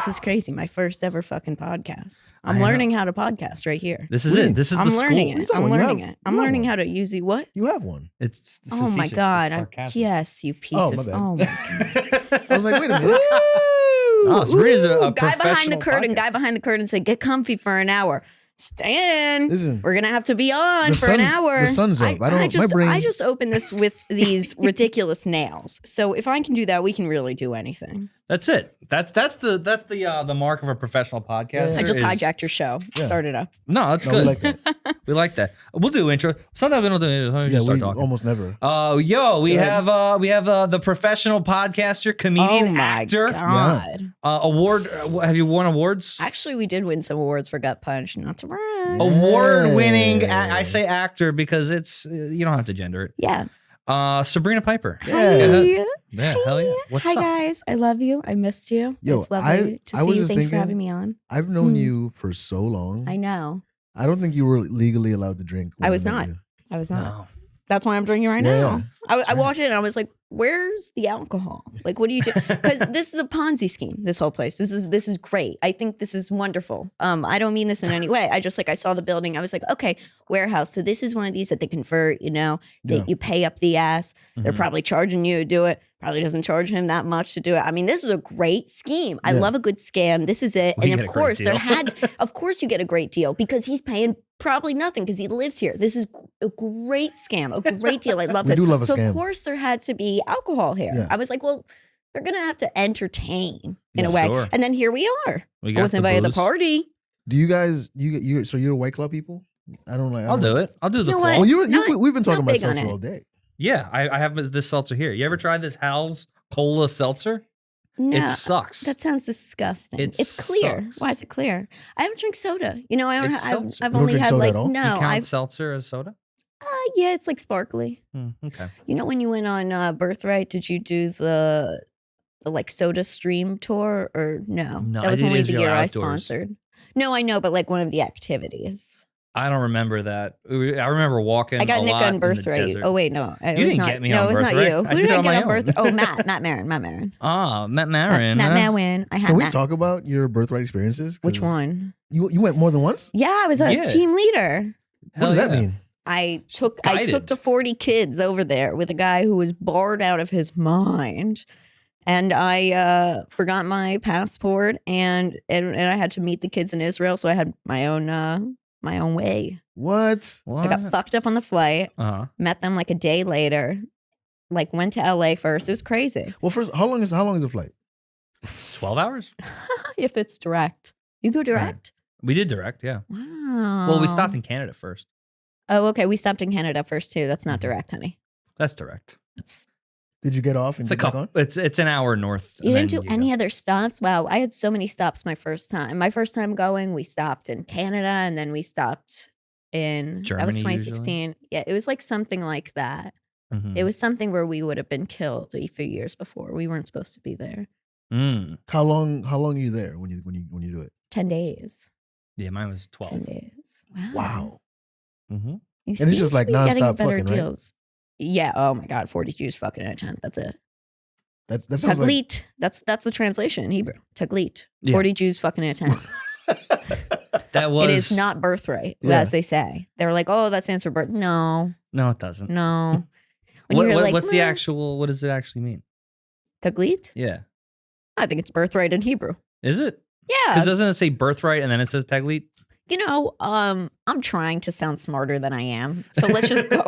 This is crazy. My first ever fucking podcast. I'm learning how to podcast right here. This is it. This is I'm the learning school. it. I'm learning it. I'm learning how to use what? You have one. It's Oh my God. Yes, you piece of. my bad. Oh my God. I was like, wait a minute. Oh, Sabrina's a guy behind the professional curtain. podcast. Guy behind the curtain said, "Get comfy for an hour." Stan, Listen, we're gonna have to be on the for an sun's- hour. the sun's up. I don't- my brain- I just opened this with these ridiculous nails. So if I can do that, we can really do anything. That's it. That's the mark of a professional podcaster. I just is- hijacked your show. Yeah. Start it up. No, that's No, good. we like that. We like that. We'll do intro. Sometimes we don't do intro. Sometimes we Yeah, just start we talking. almost never. We Go have the professional podcaster, comedian, Oh my actor, God. award. Have you won awards? Actually, we did win some awards for Gut Punch. Not to brag. Award-winning. Yeah. I say actor because it's you don't have to gender it. Yeah. Sabrina Piper. Yeah. Yeah, hell yeah. What's Hi up? guys. I love you. I missed you. Yo, it's lovely to I see was you. just Thanks for thinking- having me on. I've known Hmm. you for so long. I know. I don't think you were legally allowed to drink. when I was met not. you. I was not. No. That's why I'm drinking right Yeah, now. yeah. I walked in and I was like, "Where's the alcohol? Like, what do you do?" Because this is a Ponzi scheme. This whole place. This is great. I think this is wonderful. I don't mean this in any way. I just I saw the building. I was like, okay, warehouse. So this is one of these that they convert. You know, Yeah. you pay up the ass. They're Mhm. probably charging you to do it. Probably doesn't charge him that much to do it. I mean, this is a great scheme. I Yeah. love a good scam. This is it. We And get of a great course, deal. of course, you get a great deal because he's paying probably nothing because he lives here. This is a great scam, a great deal. I love We this. do love a So scam. of course there had to be alcohol here. Yeah. I was like, well, they're gonna have to entertain in Yeah, a way. sure. And then here we are. We I got wasn't invited to the booze. party. Do you guys? So you're White Club people? I don't like. I'll do it. I'll do the know claw. what? Well, Not- we've been talking not about big on seltzer it. all day. Yeah, I have this seltzer here. You ever tried this Hal's Cola Seltzer? No, It sucks. that sounds disgusting. It It's clear. sucks. Why is it clear? I don't drink soda. You know, I don't. It's seltzer. I've You don't only drink had soda like at all? no. you count I've seltzer as soda? yeah, it's like sparkly. Okay. You know, when you went on Birthright, did you do the like soda stream tour or no? No, that I was did only the Israel year I Outdoors. sponsored. No, I know, but like one of the activities. I don't remember that. I remember walking. I got a Nick lot on in the Birthright. desert. Oh wait, no, it You was didn't not. get me no, on it was not Birthright. you. I Who did did it I on get my on own. Birthright? Oh, Matt Marin. Ah, Matt Marin. Matt huh? Marin. I had Can we Matt. talk about your birthright experiences? 'Cause Which one? You went more than once? Yeah, I was a Yeah. team leader. What does Hell that yeah. mean? I took Guided. the 40 kids over there with a guy who was bored out of his mind. And I forgot my passport and I had to meet the kids in Israel. So I had my own way. What? What? I got fucked up on the flight, Uh-huh. met them like a day later, like went to LA first. It was crazy. Well, first, how long is the flight? 12 hours? If it's direct. You go direct? We did direct, yeah. Wow. Well, we stopped in Canada first. Oh, okay. We stopped in Canada first too. That's not Mhm. direct, honey. That's direct. It's Did you get off and It's a get back couple. on? It's an hour north. You and didn't then do you any go. other stops? Wow. I had so many stops my first time. My first time going, we stopped in Canada and then we stopped in that was Germany, 2016. Yeah, it was like something like that. Mhm. It was something where we would have been killed a few years before. We weren't supposed to be there. Mm. How long are you there when you do it? 10 days. Yeah, mine was 10 12. days. Wow. Wow. Mm-hmm. You And it's seem just to like be getting nonstop better fucking, right? deals. Yeah. Oh my God. 40 Jews fucking at a tent. That's it. That sounds like Taglit. That's the translation in Hebrew. Taglit. Yeah. 40 Jews fucking at a tent. That was. It is not birthright, Yeah. as they say. They were like, oh, that stands for birth. No, No, it doesn't. no. When you hear like, what's the "Meh, actual? What does it actually mean? Taglit? Yeah, I think it's birthright in Hebrew. is it? Yeah. Because doesn't it say birthright and then it says taglit? You know, I'm trying to sound smarter than I am. So let's just go.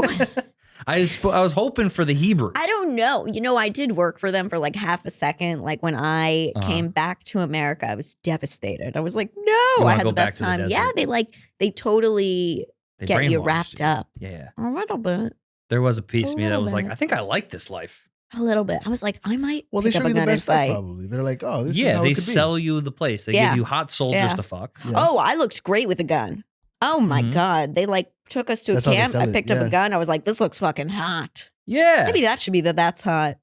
I was hoping for the Hebrew. I don't know. You know, I did work for them for like half a second. Like when I Uh-huh. came back to America, I was devastated. I was like, You no, I wanna had go the back best to the time. Yeah, desert. they totally They get you brainwashed wrapped up. Yeah, A little bit. there was a piece A of me that little was like, bit. I think I like this life. A little bit. I was like, I might well, they pick show up a you the gun and best stuff fight. probably. They're like, oh, this is Yeah, how they it could sell you the place. They Yeah. give you hot soldiers Yeah. to fuck. Yeah. Oh, I looked great with a gun. Oh my Mhm. God. They like took us to That's a how they camp. sell I it, picked up yeah. a gun. I was like, this looks fucking hot. Yeah. Maybe that should be the that's hot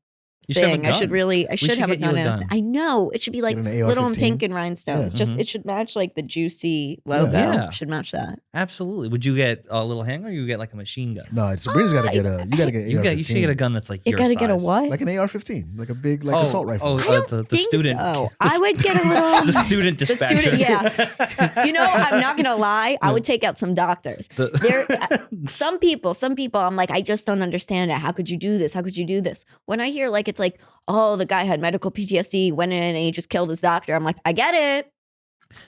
You should have a thing. I should gun. I should have a get you gun. I know. It should be like Get an little and AR-15. pink and rhinestones. Yeah. Just Mhm. it should match like the juicy logo. Yeah. Should match that. Absolutely. Would you get a little handgun or you get like a machine gun? No, Sabrina's got to get a. You got to get an AR-15. You should get a gun that's like You your gotta get a size. what? Like an AR-15, like a big assault rifle. I don't the think student. so. I would get a little. The student The dispatcher. student, yeah. You know, I'm not gonna lie. I would take out some doctors. Some people, I'm like, I just don't understand it. How could you do this? How could you do this? When I hear like, it's like, oh, the guy had medical PTSD, went in and he just killed his doctor. I'm like, I get it.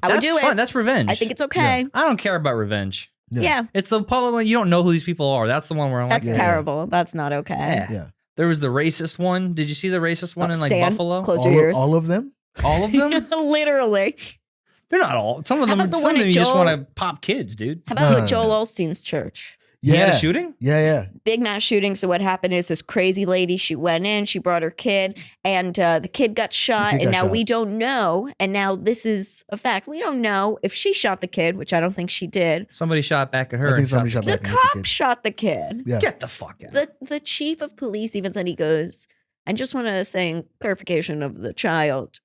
I would do fun. it. That's revenge. I think it's okay. I don't care about revenge. Yeah. It's the public one. You don't know who these people are. That's the one where I'm That's like, terrible. That's not okay. Yeah. There was the racist one. Did you see the racist one in like Stan, Buffalo? close your ears. All of them. All of them? Literally. They're not all. Some of How them. about the Some one of them at you just Joel? want to pop kids, dude. How about No, with no, Joel no. Osteen's church? He had a Yeah. shooting? Yeah. Big mass shooting. So what happened is this crazy lady, she went in, she brought her kid, and the kid got shot. kid And got now shot. we don't know. And now this is a fact. We don't know if she shot the kid, which I don't think she did. Somebody shot back at her. I think and somebody shot shot The back at the cop kid. shot the kid. Yeah. Get the fuck out. The chief of police even said, he goes, I just want to say in clarification of the child,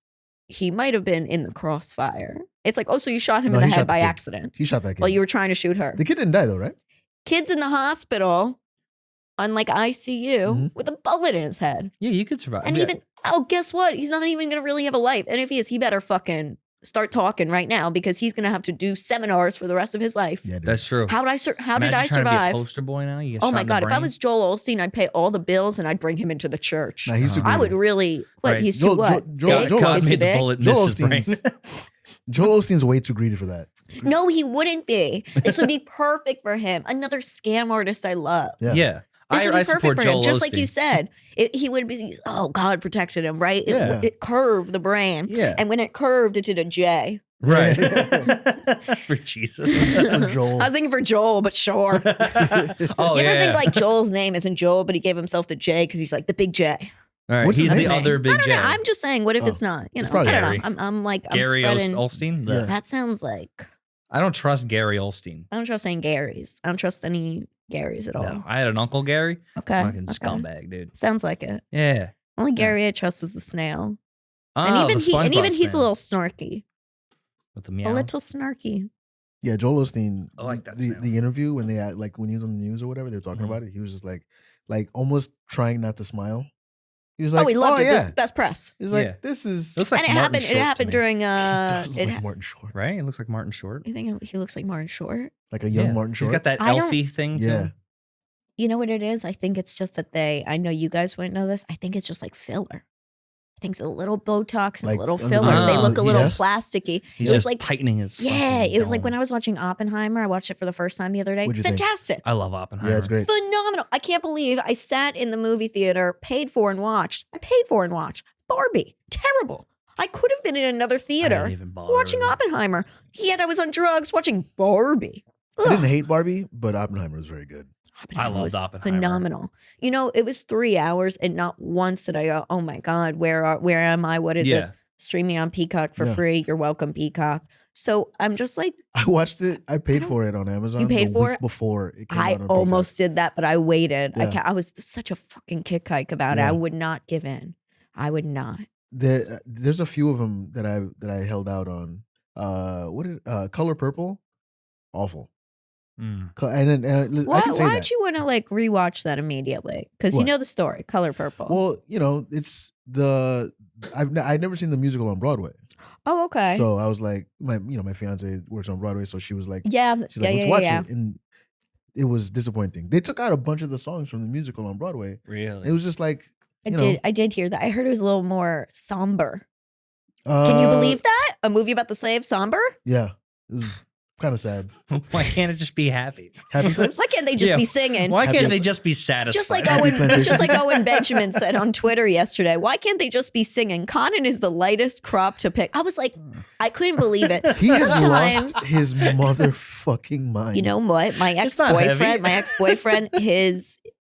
he might have been in the crossfire. It's like, oh, so you shot him No, in the he head shot the by kid. accident He shot that kid. while you were trying to shoot her. The kid didn't die though, right? Kid's in the hospital on like ICU Mhm. with a bullet in his head. Yeah, you could survive. And Yeah. even, oh, guess what? He's not even going to really have a life. And if he is, he better fucking start talking right now because he's going to have to do seminars for the rest of his life. Yeah, dude. That's true. How did I Imagine survive? trying to be a poster boy now. You get Oh shot my in the God. If I brain. was Joel Osteen, I'd pay all the bills and I'd bring him into the church. Nah, he's too I I would greedy. really, what? Right. He's Joel- too what? Joel- Big? Joel God He's too made the big? bullet miss Joel his brain. Osteen's Joel Osteen's way too greedy for that. No, he wouldn't be. This would be perfect for him. Another scam artist I love. Yeah. Yeah. This would be I perfect support for Joel him. Just like Osteen. you said, he would be, oh, God protected him, right? Yeah. It curved the brain. Yeah. And when it curved, it did a J. Right. For Jesus. For Joel. I was thinking for Joel, but sure. Oh, You ever yeah. think like Joel's name isn't Joel, but he gave himself the J because he's like the big J? All right. What's his He's the name? other I big don't J. know. I'm just saying, what if Oh, it's not? You know, it's probably I don't Gary. know. I'm like, I'm Gary spreading. Osteen? Yeah. That sounds like, I don't trust Gary Olstein. I don't trust any Garys. I don't trust any Garys at all. No, I had an uncle Gary. Okay. Fucking okay. scumbag, dude. Sounds like it. Yeah. Only Gary I trust is the snail. Oh, And even the he's SpongeBob a little snarky. with the meow. A little snarky. Yeah, Joel Osteen. I like that The sound. the interview when they like when he was on the news or whatever, they were talking Mhm. about it. He was just like almost trying not to smile. He was like, Oh, he loved it. yeah. This is best press. He's like, Yeah. this is. Looks like And it Martin happened. Short It to happened me. during does look it like Martin Short, Right? It looks like Martin Short. You think he looks like Martin Short? like a young Yeah. Martin Short. He's got that I don't- elfie thing too. Yeah. You know what it is? I think it's just that I know you guys wouldn't know this. I think it's just like filler. I think it's a little Botox and Like a little under filler. the- They look a little yes. plasticky. He's It was just like, tightening his yeah, fucking it was like when dome. I was watching Oppenheimer. I watched it for the first time the other day. What'd you think? Fantastic. I love Oppenheimer. Yeah, it's great. Phenomenal. I can't believe I sat in the movie theater, paid for and watched. I paid for and watched Barbie. Terrible. I could have been in another I theater didn't even bother. watching Oppenheimer. Yet I was on drugs watching Barbie. I didn't Ugh. hate Barbie, but Oppenheimer was very good. Oppenheimer loved was Oppenheimer. phenomenal. You know, it was 3 hours and not once did I go, oh my God, where am I? What is Yeah. this? Streaming on Peacock for Yeah. free. You're welcome, Peacock. So I'm just like, I watched it. I paid don't- for it on Amazon. paid the for week it? before it came I out on almost did that, but I waited. Yeah. I was such a fucking kick hike about it. Yeah. I would not give in. I would not. Peacock. There's a few of them that I held out on. Color Purple, awful. Mm. And then I Why, can say why'd that. you want to like rewatch that immediately? Because you What? know the story, Color Purple. Well, you know, it's I'd never seen the musical on Broadway, oh, okay. so I was like, my fiance works on Broadway, so she was like, yeah, she's like, let's yeah, watch yeah. it, and it was disappointing. They took out a bunch of the songs from the musical on Broadway. Really? It was just like, I did hear that. I heard it was a little more somber. Can you believe that? A movie about the slave, somber? Yeah, it was kind of sad. Why can't it just be happy? Happy slaves? Why can't they just Yeah. be singing? Why can't Just- they just be satisfied? Just like Happy plantation. just like Owen Benjamin said on Twitter yesterday, why can't they just be singing? Conan is the lightest crop to pick. I was like, I couldn't believe it. He has Sometimes, lost his motherfucking mind. you know what? My It's not heavy. ex-boyfriend,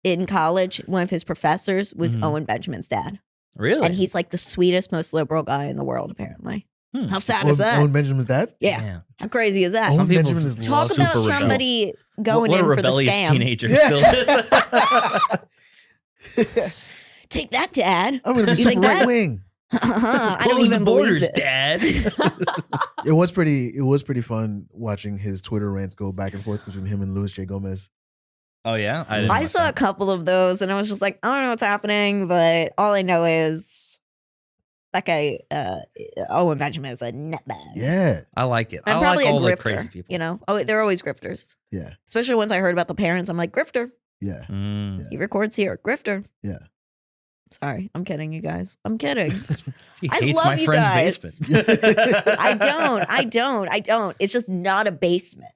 in college, one of his professors was Mhm. Owen Benjamin's dad. Really? And he's like the sweetest, most liberal guy in the world, apparently. Hmm. How sad is that? Owen Benjamin's dad? Yeah. Damn. How crazy is that? Owen Some people Benjamin is Talk super about rebel. somebody going what in a for the rebellious scam. teenager Yeah. still is. Take that, Dad. I'm gonna be You super think right that? wing. I don't Close the even believe borders, this. Dad. It was pretty fun watching his Twitter rants go back and forth between him and Luis J. Gomez. Oh yeah, didn't I watch saw a that. couple of those and I was just like, I don't know what's happening, but all I know is that guy, Owen Benjamin is a nutbag. Yeah, I like it. I'm I probably like all a the grifter, crazy people. you know? Oh, they're always grifters. yeah, Especially once I heard about the parents, I'm like, grifter. yeah, Mm. He records here. Grifter. yeah. Sorry, I'm kidding, you guys. I'm kidding. He I hates love my you friend's guys. basement. I don't. It's just not a basement.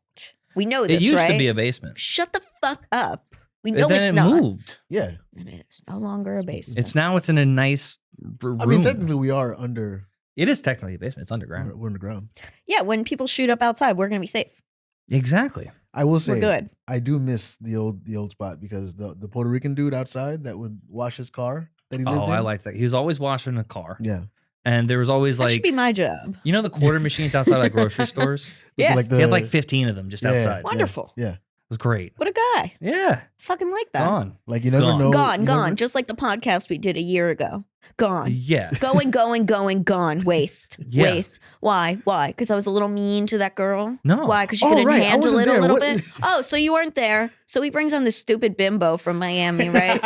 We know this, It used right? to be a basement. Shut the fuck up. We know And then it's it not. moved. Yeah. And it's no longer a basement. It's in a nice room. I mean, technically, we are under. It is technically a basement. It's underground. We're underground. Yeah, when people shoot up outside, we're gonna be safe. Exactly. I will say, We're good. I do miss the old spot because the Puerto Rican dude outside that would wash his car that he lived Oh, in. I like that. He was always washing a car. Yeah. And there was always That like, should be my job. you know, the quarter machines outside like grocery stores? Yeah. Like He had like 15 of them just Yeah. outside. It Wonderful. Yeah. was great. What a guy. Yeah. Fucking like that. Gone. Like you never Gone. know. Gone, you gone. never- Just like the podcast we did a year ago. Gone. Yeah. Going, gone. Waste. Yeah. Waste. Why? Because I was a little mean to that girl? No. Why? Because she Oh, couldn't right. I handle wasn't it a there. little What- bit? Oh, so you weren't there. So he brings on this stupid bimbo from Miami, right?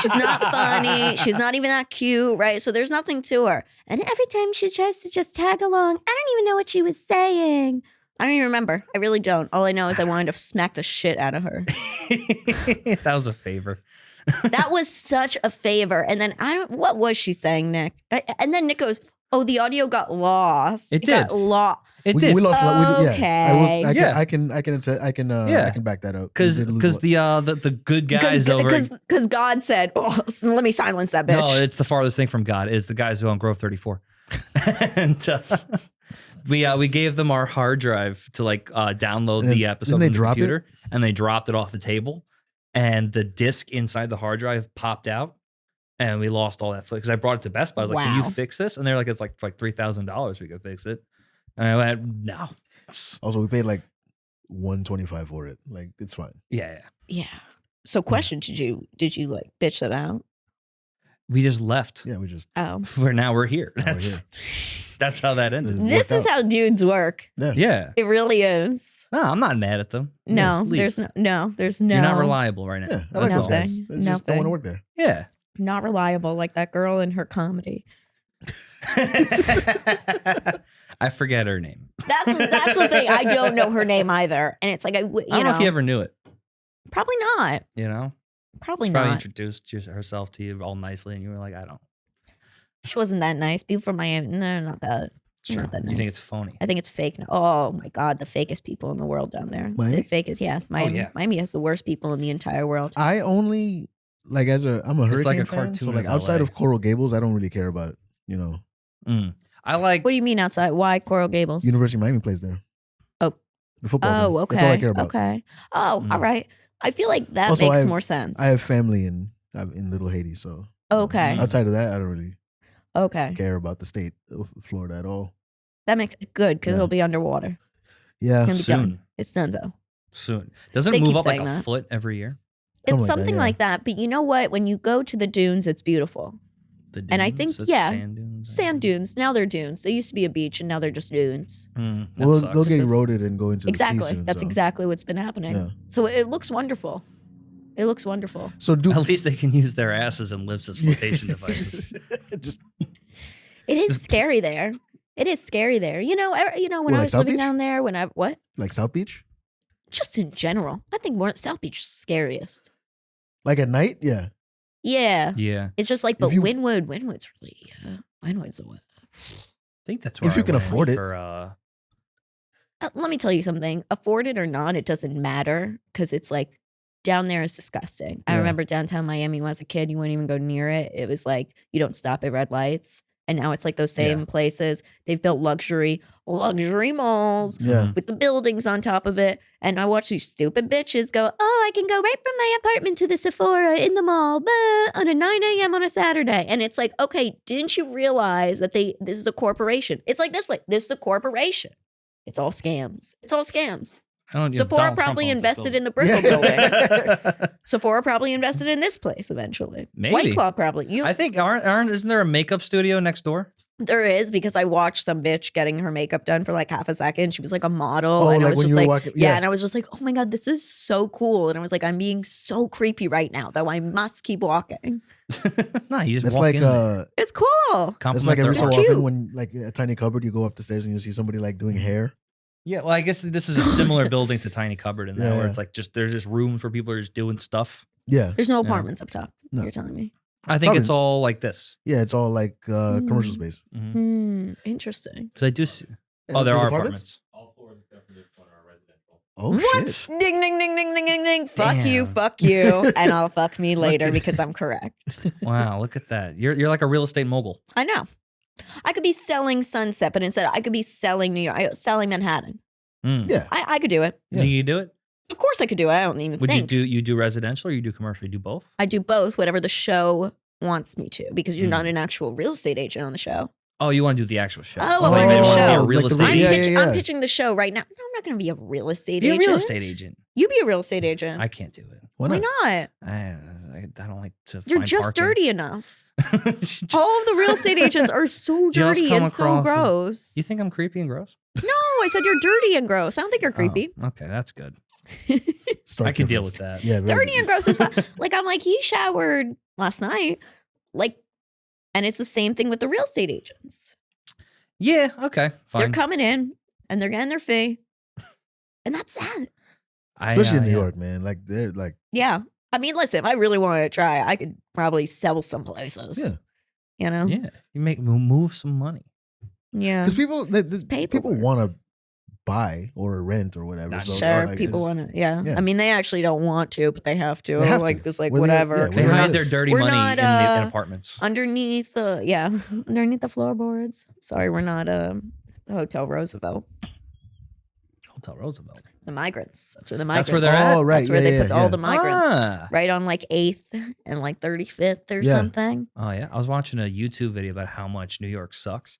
She's not funny. She's not even that cute, right? So there's nothing to her. And every time she tries to just tag along, I don't even know what she was saying. I don't even remember. I really don't. All I know is I wanted to smack the shit out of her. That was a favor. That was such a favor. And then what was she saying, Nick? And then Nick goes, oh, the audio got lost. It got did. lost. It we, did. we lost. Okay. Yeah. I Yeah. can back that up. We Because did lose the good guys over. Because God said, oh, so let me silence that bitch. No, it's the farthest thing from God. It's the guys who own Grove 34. And we gave them our hard drive to like download And the episode didn't they from the drop it? computer, and they dropped it off the table, and the disc inside the hard drive popped out, and we lost all that footage. Because I brought it to Best Buy. I was like, "Can you Wow. fix this?" And they're like, "It's like for like $3,000 we could fix it." And I went, "No." Also, we paid like $125 for it. Like it's fine. Yeah. Yeah. So question, did you like bitch them out? We just left. Yeah, we just. Oh. We're here. Now we're That's how that ended. It This worked is out. how dudes work. Yeah. Yeah. It really is. No, I'm not mad at them. No, Just leave. there's no. You're not reliable right now. Yeah, I like That's those all. guys. They just don't want to work there. Yeah. Not reliable like that girl in her comedy. I forget her name. That's the thing. I don't know her name either, and it's like I don't know if you ever knew it. probably not. You know, Probably she probably not. introduced herself to you all nicely, and you were like, I don't. She wasn't that nice. People from Miami, no, not that. It's true. Not that You think nice. it's phony? I think it's fake. Oh my god, the fakest people in the world down there. Miami? The fakest, yeah. Miami. yeah. Miami has the worst people in the entire world. I only like I'm a hurricane It's like a fan, so cartoon like of outside LA. of Coral Gables, I don't really care about it. You know, Mm. I like. What do you mean outside? Why Coral Gables? University of Miami plays there. Oh. The football. Oh, team. okay. That's all I care about. Okay. Oh, Mm. all right. I feel like that Also, makes I have- more sense. I have family in Little Haiti, so Okay. Mm. outside of that, I don't really Okay. care about the state of Florida at all. That makes it good because Yeah. it'll be underwater. Yeah, It's gonna be done. Soon. It's done though. Soon. Doesn't They it move keep up like saying a that. foot every year? It's Something like that, something yeah. like that. But you know what? When you go to the dunes, it's beautiful. The And I dunes? think, It's yeah, sand dunes. Sand dunes. Now they're dunes. They used to be a beach and now they're just dunes. Mm, that well, sucks. they'll get So- eroded and go into the sea Exactly. soon, That's so. exactly what's been happening. Yeah. So it looks wonderful. It looks wonderful. So do At least they can use their asses and lips as flotation devices. just It is scary there. It is scary there. You know, when What, I like was South living Beach? down there, what? like South Beach, Just in general. I think more South Beach is scariest. like at night. Yeah, Yeah. Yeah. It's just like, If but you- Wynwood's really, Wynwood's a I think that's where If you I can went afford it. For, let me tell you something. Afford it or not, it doesn't matter because it's like down there is disgusting. I Yeah. remember downtown Miami when I was a kid, you wouldn't even go near it. It was like you don't stop at red lights. And now it's like those same Yeah. places. They've built luxury malls yeah. with the buildings on top of it. And I watch these stupid bitches go, oh, I can go right from my apartment to the Sephora in the mall on a 9 a.m. on a Saturday. And it's like, okay, didn't you realize that this is a corporation? It's like this way. This is a corporation. It's all scams. It's all scams. I don't, Sephora Donald Trump probably owns this invested in the building. Brickell building. Sephora probably invested in this place eventually. Maybe. White Claw probably. I think isn't there a makeup studio next door? There is, because I watched some bitch getting her makeup done for like half a second. She was like a model. Oh, and I like was when just you were like, walking- yeah. yeah. And I was just like, oh my God, this is so cool. And I was like, I'm being so creepy right now, though I must keep walking. Nah, you just That's walk like in there. It's cool. that's like every so It's often cute. when like a tiny cupboard, you go up the stairs and you see somebody like doing hair. Yeah, well, I guess this is a similar building to Tiny Cupboard in that, Yeah, where yeah. it's like there's just rooms where people are just doing stuff. Yeah, There's no Yeah. apartments up top. No. You're telling me. I think it's all like this. yeah, it's all like commercial Mm. space. Interesting. So I do see. And Oh, there there's are apartments. All floors except for this one are residential. Oh What? shit! Ding, ding, ding, ding, ding, ding, ding. Fuck you, Damn. fuck you. And I'll fuck me later at- because I'm correct. Wow, look at that. You're like a real estate mogul. I know. I could be selling Sunset, but instead I could be selling New York, selling Manhattan. Mm. Yeah, I could do it. Yeah. Think you do it? Of course I could do it. I don't even Would think. you do residential or you do commercial? You do both? I do both, whatever the show wants me to, because you're Hmm. not an actual real estate agent on the show. Oh, you want to do the actual show? Oh, I I thought you want meant the you wanted to be show. a real Like the estate radio- agent. I'm pitching the show right now. No, I'm not going to be a real estate Be a agent. real estate agent. You be a real estate agent. I can't do it. why Why not? not? I don't like to. You're find just parking. dirty enough. Just- All of the real estate agents are so Just dirty come and so across as- gross. You think I'm creepy and gross? No, I said you're dirty and gross. I don't think you're creepy. Oh, okay, that's good. Stark I can deal difference. with that. Yeah, very Dirty good. and gross is fine. Like, I'm like, he showered last night. Like, and it's the same thing with the real estate agents. Yeah. Okay. Fine. They're coming in and they're getting their fee. And that's that. Especially in New yeah. York, man. Like they're like, Yeah. I mean, listen, if I really wanted to try, I could probably sell some places. yeah, You know? Yeah. You move some money. Yeah. because people people paperwork. want to buy or rent or whatever. That's So, Sure, like, people it's- want to. Yeah. yeah. I mean, they actually don't want to, but they have to. They have like, to. it's like Whether they- whatever. yeah, They We're hide not- their dirty we're money not, in apartments. underneath underneath the floorboards. Sorry, we're not the Hotel Roosevelt. Hotel Roosevelt. The migrants. That's where the That's migrants. where they're at? Oh, right. That's where yeah, they yeah, put all yeah. the migrants. Ah. Right on like 8th and like 35th or Yeah. something. Oh yeah. I was watching a YouTube video about how much New York sucks.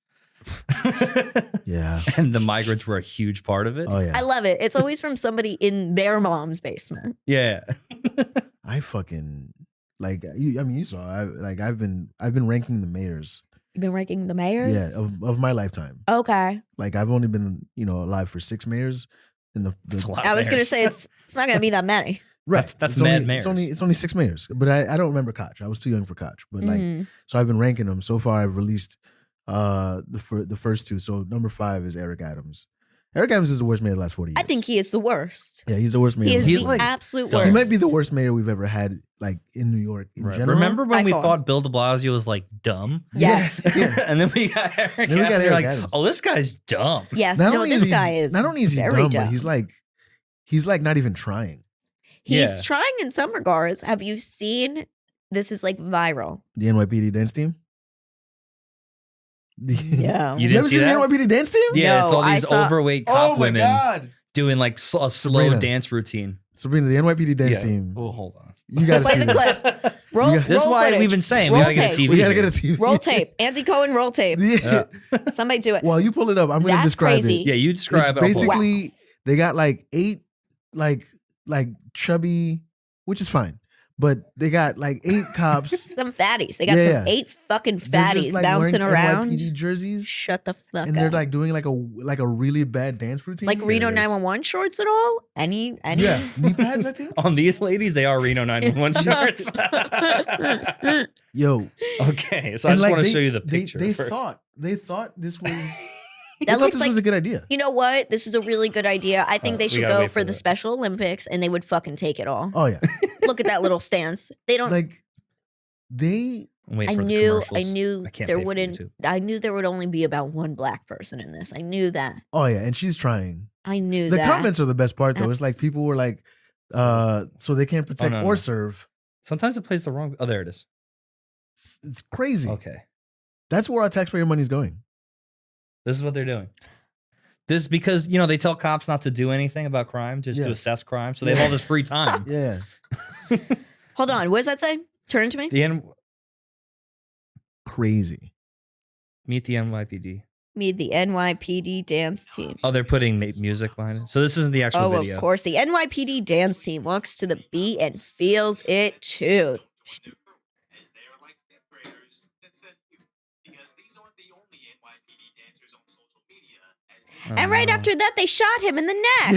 Yeah. And the migrants were a huge part of it. Oh yeah. I love it. It's always from somebody in their mom's basement. Yeah. I fucking like. You saw. I've been ranking the mayors. You've been ranking the mayors? Yeah, of my lifetime. Okay. Like I've only been alive for 6 mayors. In That's a lot. I was going to mayors. say it's not going to be that many. right. That's it's mad only, mayors. It's only 6 mayors. But I don't remember Koch. I was too young for Koch. But like, Mhm. so I've been ranking them. So far, I've released the first 2. So number 5 is Eric Adams. Eric Adams is the worst mayor of the last 40 years. I think he is the worst. Yeah, he's the worst mayor. He of is the He's the last like 40 years. absolute dumb. worst. He might be the worst mayor we've ever had, like in New York in Right. general. Remember when By we far. thought Bill de Blasio was like dumb? Yes. Yeah. And then we got Eric Then we got Adams. You're Eric like, Adams. oh, this guy's dumb. Yes. Not No, only this is he- guy is Not only is he very dumb, dumb. but he's like not even trying. He's Yeah. trying in some regards. Have you seen? This is like viral. The NYPD dance team. Yeah. You You never didn't see seen the that? NYPD dance team? Yeah, it's No, all I these saw- overweight Oh cop my women god, doing like a slow Sabrina. dance routine. Sabrina, the NYPD dance Yeah. team. Oh, hold on. You gotta Play see the this. clip. Roll, Yeah. This is roll why footage. we've been saying we Roll gotta get a tape. TV. We gotta here. get a TV. Roll tape. Andy Cohen, roll tape. Yeah. Somebody do it. While you pull it up, I'm gonna That's describe crazy. it. Yeah, you describe It's it. I'll pull it. basically they got like 8 like chubby, which is fine, but they got like 8 cops. Some fatties. They got Yeah, some yeah. 8 fucking They're just, fatties like, bouncing wearing around. NYPD jerseys, Shut the fuck and up. they're like doing like a really bad dance routine. like Reno There it is. 911 shorts at all? Any? Yeah, knee pads. I think. On these ladies, they are Reno 911 shorts. Yo, Okay, so I and, just like, want to they- show you the picture They first. thought this was. They That thought looks this like was a good idea. You know what? This is a really good idea. I think they we should gotta go wait for for the that. Special Olympics and they would fucking take it all. Oh yeah, Look at that little stance. They don't. like they. Wait I for the knew. I commercials. knew I can't there pay for wouldn't. YouTube. I knew there would only be about one black person in this. I knew that. Oh yeah, and she's trying. I knew The that. comments are the best part though. That's- It's like people were like, so they can't protect no, or no. serve. Sometimes it plays the wrong. Oh, there it is. It's crazy. Okay, That's where our taxpayer money is going. this is what they're doing. This is because they tell cops not to do anything about crime, just to Yeah. assess crime, so they have all this free time. Yeah. Hold on. What does that say? Turn it to me. The Crazy. meet the NYPD. Meet the NYPD dance team. Oh, they're putting music behind it. So this isn't the actual video. Of course. The NYPD dance team walks to the beat and feels it too. As they are like fifth graders that said because these aren't the only NYPD dancers on social media. As this And right after that, they shot him in the neck.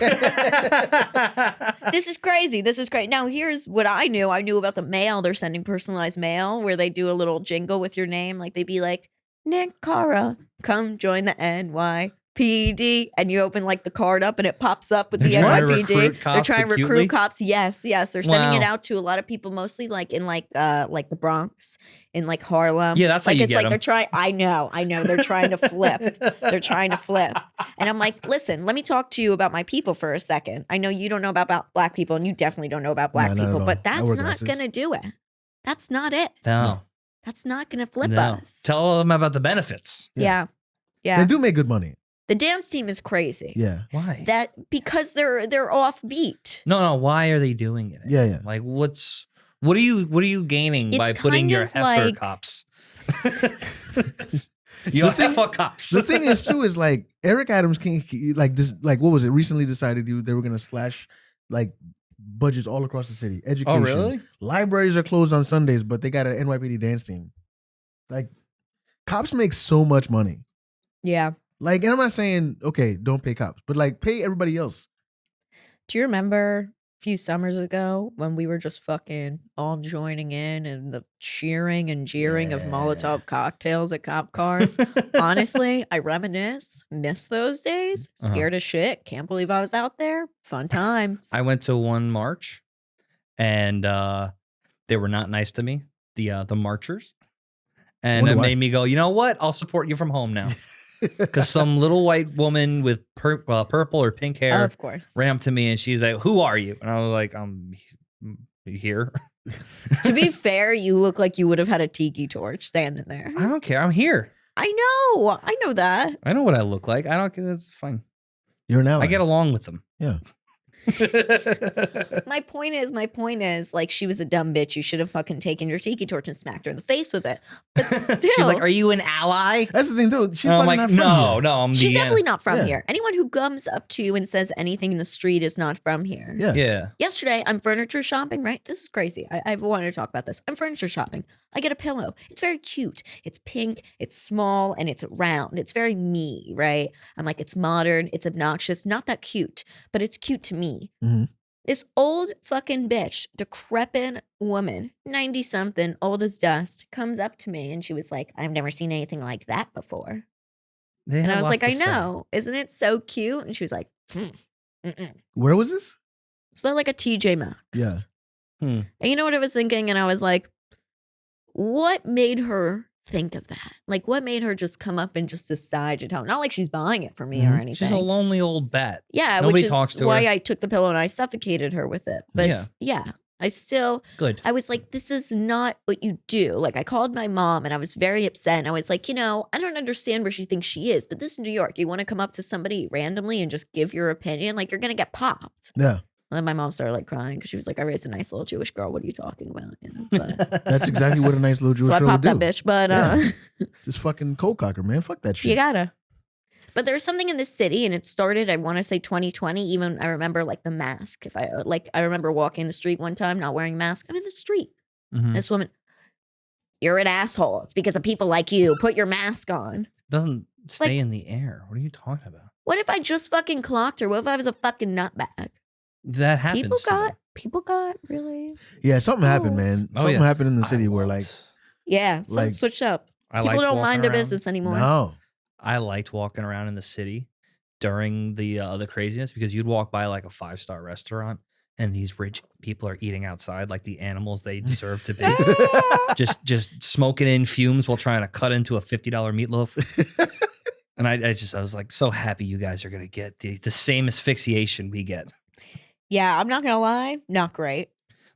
Yeah. This is crazy. This is great. Now, here's what I knew. I knew about the mail. They're sending personalized mail where they do a little jingle with your name. Like, they'd be like, Nick Cara, come join the NYPD. And you open, like, the card up and it pops up with They're the trying to NYPD. recruit They're cops trying to recruit acutely? cops. Yes, yes. They're sending it Wow. out to a lot of people, mostly, like, in, like the Bronx, in, like, Harlem. Yeah, that's how like, you it's get like 'em. they're trying. I know. They're trying to flip. They're trying to flip. And I'm like, listen, let me talk to you about my people for a second. I know you don't know about black people, and you definitely don't know about black Nah, not at people, all. but I that's wear not glasses. going to do it. That's not it. No. That's not going to flip No. us. Tell them about the benefits. Yeah. They do make good money. The dance team is crazy. Yeah. Why? That because they're offbeat. No. Why are they doing it? Yeah, yeah. Like, what are you gaining It's by putting kind your of heifer like- cops? Your heifer cops. The thing is too is like Eric Adams can like this like what was it recently decided they were gonna slash like budgets all across the city. Education. Oh, really? Libraries are closed on Sundays, but they got an NYPD dance team. Like cops make so much money. Yeah. Like, and I'm not saying okay, don't pay cops, but like pay everybody else. Do you remember a few summers ago when we were just fucking all joining in and the cheering and jeering of Yeah. Molotov cocktails at cop cars? Honestly, I reminisce, miss those days, scared as shit. Can't believe I was out there. Fun times. I went to one march, and they were not nice to me. The marchers, and Wonder it why. made me go. You know what? I'll support you from home now, because some little white woman with purple or pink hair Of course. ran up to me, and she's like, "Who are you?" And I was like, here." To be fair, you look like you would have had a tiki torch standing there. I don't care. I'm here. I know that. I know what I look like. I don't care. That's fine. You're an ally. I get along with them. Yeah. My point is, like, she was a dumb bitch. You should have fucking taken your tiki torch and smacked her in the face with it. But still, She's like, "Are you an ally?" That's the thing though. She's And I'm fucking like, not from "No, here. no, I'm she's the definitely not from Yeah. here. Anyone who comes up to you and says anything in the street is not from here. Yeah. Yeah. Yesterday, I'm furniture shopping, right? This is crazy. I've wanted to talk about this. I'm furniture shopping. I get a pillow. It's very cute. It's pink, it's small, and it's round. It's very me, right? I'm like, it's modern, it's obnoxious, not that cute, but it's cute to me. Mhm. This old fucking bitch, decrepit woman, 90 something, old as dust, comes up to me and she was like, I've never seen anything like that before. They And have I was lots like, to I say. know. Isn't it so cute? And she was like, Where was this? So like a TJ Maxx. Yeah. Hmm. And you know what I was thinking? And I was like, what made her think of that? Like, what made her just come up and just decide to tell? Not like she's buying it for me or Mhm. anything. She's a lonely old bat. Yeah, Nobody which is talks to why her. I took the pillow and I suffocated her with it. But Yeah. yeah, I still, Good. I was like, this is not what you do. Like, I called my mom and I was very upset. And I was like, I don't understand where she thinks she is, but this is New York. You want to come up to somebody randomly and just give your opinion? Like, you're going to get popped. Yeah. And then my mom started like crying because she was like, I raised a nice little Jewish girl. What are you talking about? But, That's exactly what a nice little Jewish so I girl would popped do. that bitch. But Yeah. Just fucking cold cocker, man. Fuck that shit. you gotta. But there's something in this city, and it started, I want to say 2020. Even I remember like the mask. I remember walking the street one time, not wearing a mask. I'm in the street. Mhm. This woman, you're an asshole. It's because of people like you. Put your mask on. Doesn't stay like- in the air. What are you talking about? What if I just fucking clocked her? What if I was a fucking nutbag? That happens. People got really. Yeah, something happened, Oh. man. Oh, Something yeah. happened in the city where like Yeah, something Like- switched up. I People liked don't walking mind their around. business anymore. no. I liked walking around in the city during the craziness because you'd walk by like a 5-star restaurant and these rich people are eating outside like the animals they deserve to be. just smoking in fumes while trying to cut into a $50 meatloaf. And I was like so happy you guys are gonna get the same asphyxiation we get. Yeah, I'm not gonna lie, not great.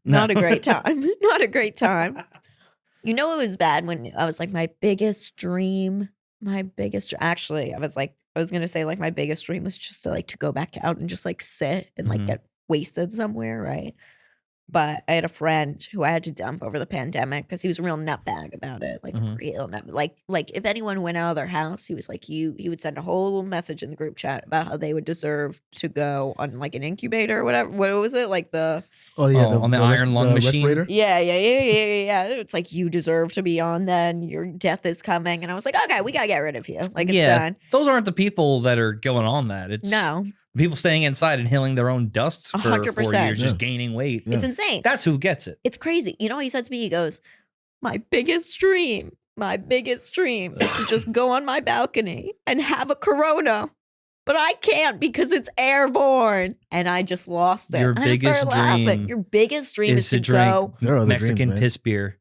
No. Not a great time. Not a great time. You know, it was bad when I was like, actually, I was going to say like my biggest dream was just to go back out and just like sit and like Mhm. get wasted somewhere. Right. But I had a friend who I had to dump over the pandemic because he was a real nutbag about it, like Mhm. real nut. Like if anyone went out of their house, he was like he would send a whole message in the group chat about how they would deserve to go on like an incubator or whatever. What was it like the? Oh yeah, Oh, on the iron lung machine? respirator. Yeah. It's like you deserve to be on then. Your death is coming. And I was like, okay, we gotta get rid of you. Like it's done. Those aren't the people that are going on that. It's No, people staying inside, inhaling their own dust for 4 100%. years, just Yeah. gaining weight. Yeah. it's insane. That's who gets it. It's crazy. You know what he said to me? He goes, my biggest dream is to just go on my balcony and have a Corona. But I can't because it's airborne. And I just lost it. Your I just started biggest laughing. dream Your biggest dream is to drink go There are other Mexican dreams, man. piss beer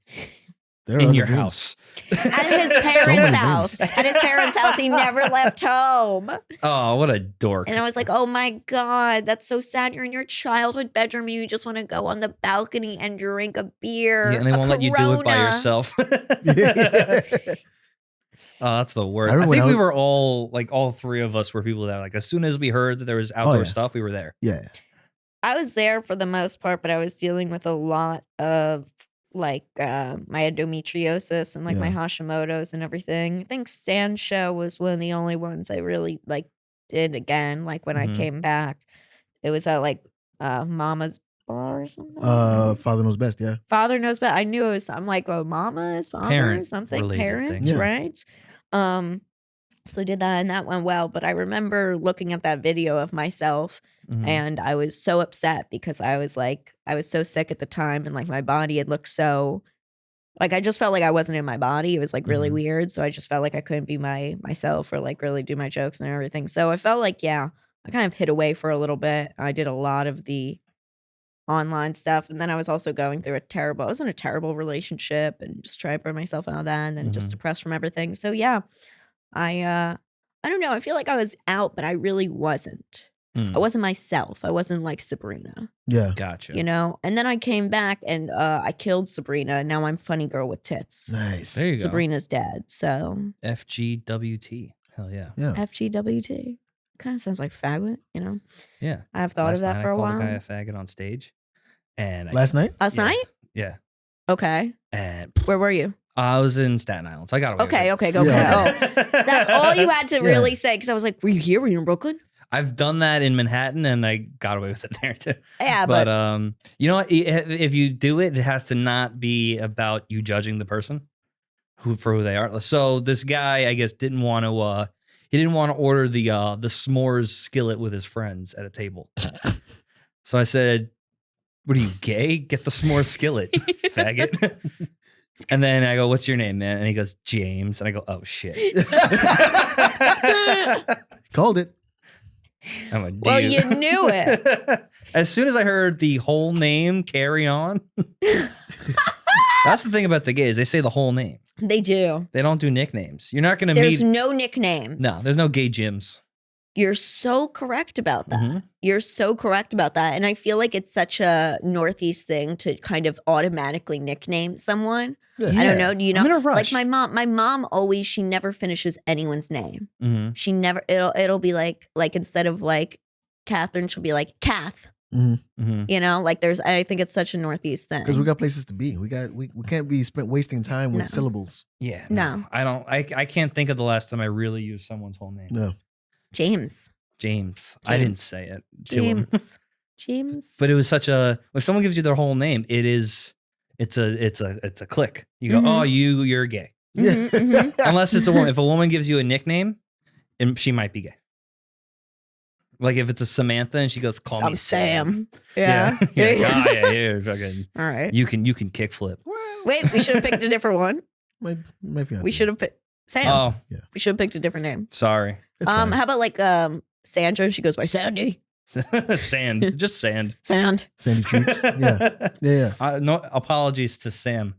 There are in other your dreams. house. at his many parents' dreams. house. At his parents' house, he never left home. Oh, what a dork. And I was like, oh my God, that's so sad. You're in your childhood bedroom and you just want to go on the balcony and drink a beer. Yeah, and they a won't let you do it by Corona. yourself. Oh, that's the worst. I I, remember think when we I were all 3 of us were people that like as soon as we heard that there was outdoor yeah. stuff, we were there. Yeah. I was there for the most part, but I was dealing with a lot of like my endometriosis and like my Yeah. Hashimoto's and everything. I think Stand Show was one of the only ones I really like did again. Like when I Mhm. came back, it was at like Mama's Bar or something. Father knows best. Yeah. Father knows best. I knew it was. I'm like, oh, Mama is father or Parent something. related Parent, thing. Yeah. right? So I did that and that went well. But I remember looking at that video of myself Mhm. and I was so upset because I was like, I was so sick at the time and like my body had looked so like I just felt like I wasn't in my body. It was like really Mhm. weird. So I just felt like I couldn't be myself or like really do my jokes and everything. So I felt like, yeah, I kind of hid away for a little bit. I did a lot of the online stuff. And then I was also going through I was in a terrible relationship and just trying to burn myself out of that and then just Mhm. depressed from everything. So yeah, I don't know. I feel like I was out, but I really wasn't. Mm. I wasn't myself. I wasn't like Sabrina, Yeah. Gotcha. you know? And then I came back and I killed Sabrina. And now I'm funny girl with tits. Nice. There you go. Sabrina's dead. So FGWT. Hell yeah. Yeah. FGWT. Kind of sounds like faggot, you know? Yeah. I've thought Last of that night for I a called while. a guy a faggot on stage. And Last night. Last yeah. night? Yeah. Okay. And Where were you? I was in Staten Island. So I got away Okay, with it. okay, go. Yeah, Okay. Oh, that's all you had to Yeah. really say because I was like, were you here? Were you in Brooklyn? I've done that in Manhattan and I got away with it there too. Yeah, But but you know what? If you do it, it has to not be about you judging the person for who they are. So this guy, I guess, didn't want to order the s'mores skillet with his friends at a table. So I said, "What are you, gay? Get the s'mores skillet, faggot." And then I go, "What's your name, man?" And he goes, "James." And I go, "Oh shit." Called it. I'm a well, dude. you knew it. As soon as I heard the whole name, carry on. That's the thing about the gays. They say the whole name. They do. They don't do nicknames. You're not going to There's meet. no nicknames. No, there's no gay gyms. You're so correct about that. Mhm. You're so correct about that. And I feel like it's such a Northeast thing to kind of automatically nickname someone. Yeah. I don't know. Do you know? I'm in a rush. Like my mom always, she never finishes anyone's name. Mhm. She never, it'll be like instead of like Catherine, she'll be like Kath, Mhm. you know, like I think it's such a Northeast thing. Because we got places to be. We can't be wasting time with No. syllables. Yeah. No. I don't. I can't think of the last time I really used someone's whole name. No. James. James. I didn't James. say it to him. James. James. But it was such a. If someone gives you their whole name, it's a click. You go, Mhm. oh, you're gay. Mhm, mhm. Unless it's a woman. If a woman gives you a nickname, and she might be gay. Like if it's a Samantha and she goes, call I'm me Sam. Yeah. You're like, oh, yeah, fucking. All right. You can kickflip. Wait, we should have picked a different one. My fiance. We should have picked Sam. Oh, We should have picked a different name. sorry. It's fine. How about like Sandra? And she goes by Sandy. Sand, just sand. Sand. Sandy Cheeks. Yeah. No apologies to Sam.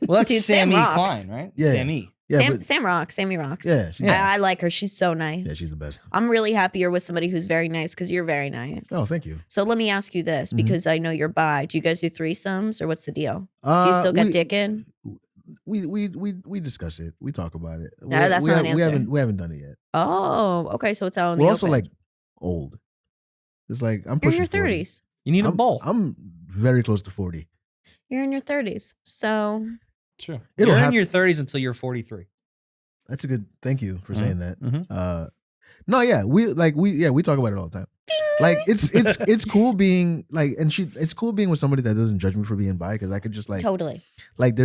Well, that's Dude, Sam Sammy rocks. Klein, right? Yeah. Sammy. Yeah. but- Sam rocks. Sammy rocks. yeah. She, Yeah. I like her. She's so nice. yeah. She's the best. I'm really happy you're with somebody who's very nice because you're very nice. Oh, thank you. So let me ask you this Mhm. because I know you're bi. Do you guys do threesomes or what's the deal? Do you still get dick in? We discuss it. We talk about it. No, that's not an answer. We haven't done it yet. Oh, okay. So it's out in We're the also open. like old. It's like I'm You're in pushing your 40. 30s. You need a bowl. I'm very close to 40. You're in your 30s, so True. It'll You're in hap- your 30s until you're 43. That's a good. Thank you for saying that. Mhm. No, yeah, we talk about it all the time. Like it's cool being like, and it's cool being with somebody that doesn't judge me for being bi, because I could just like totally. like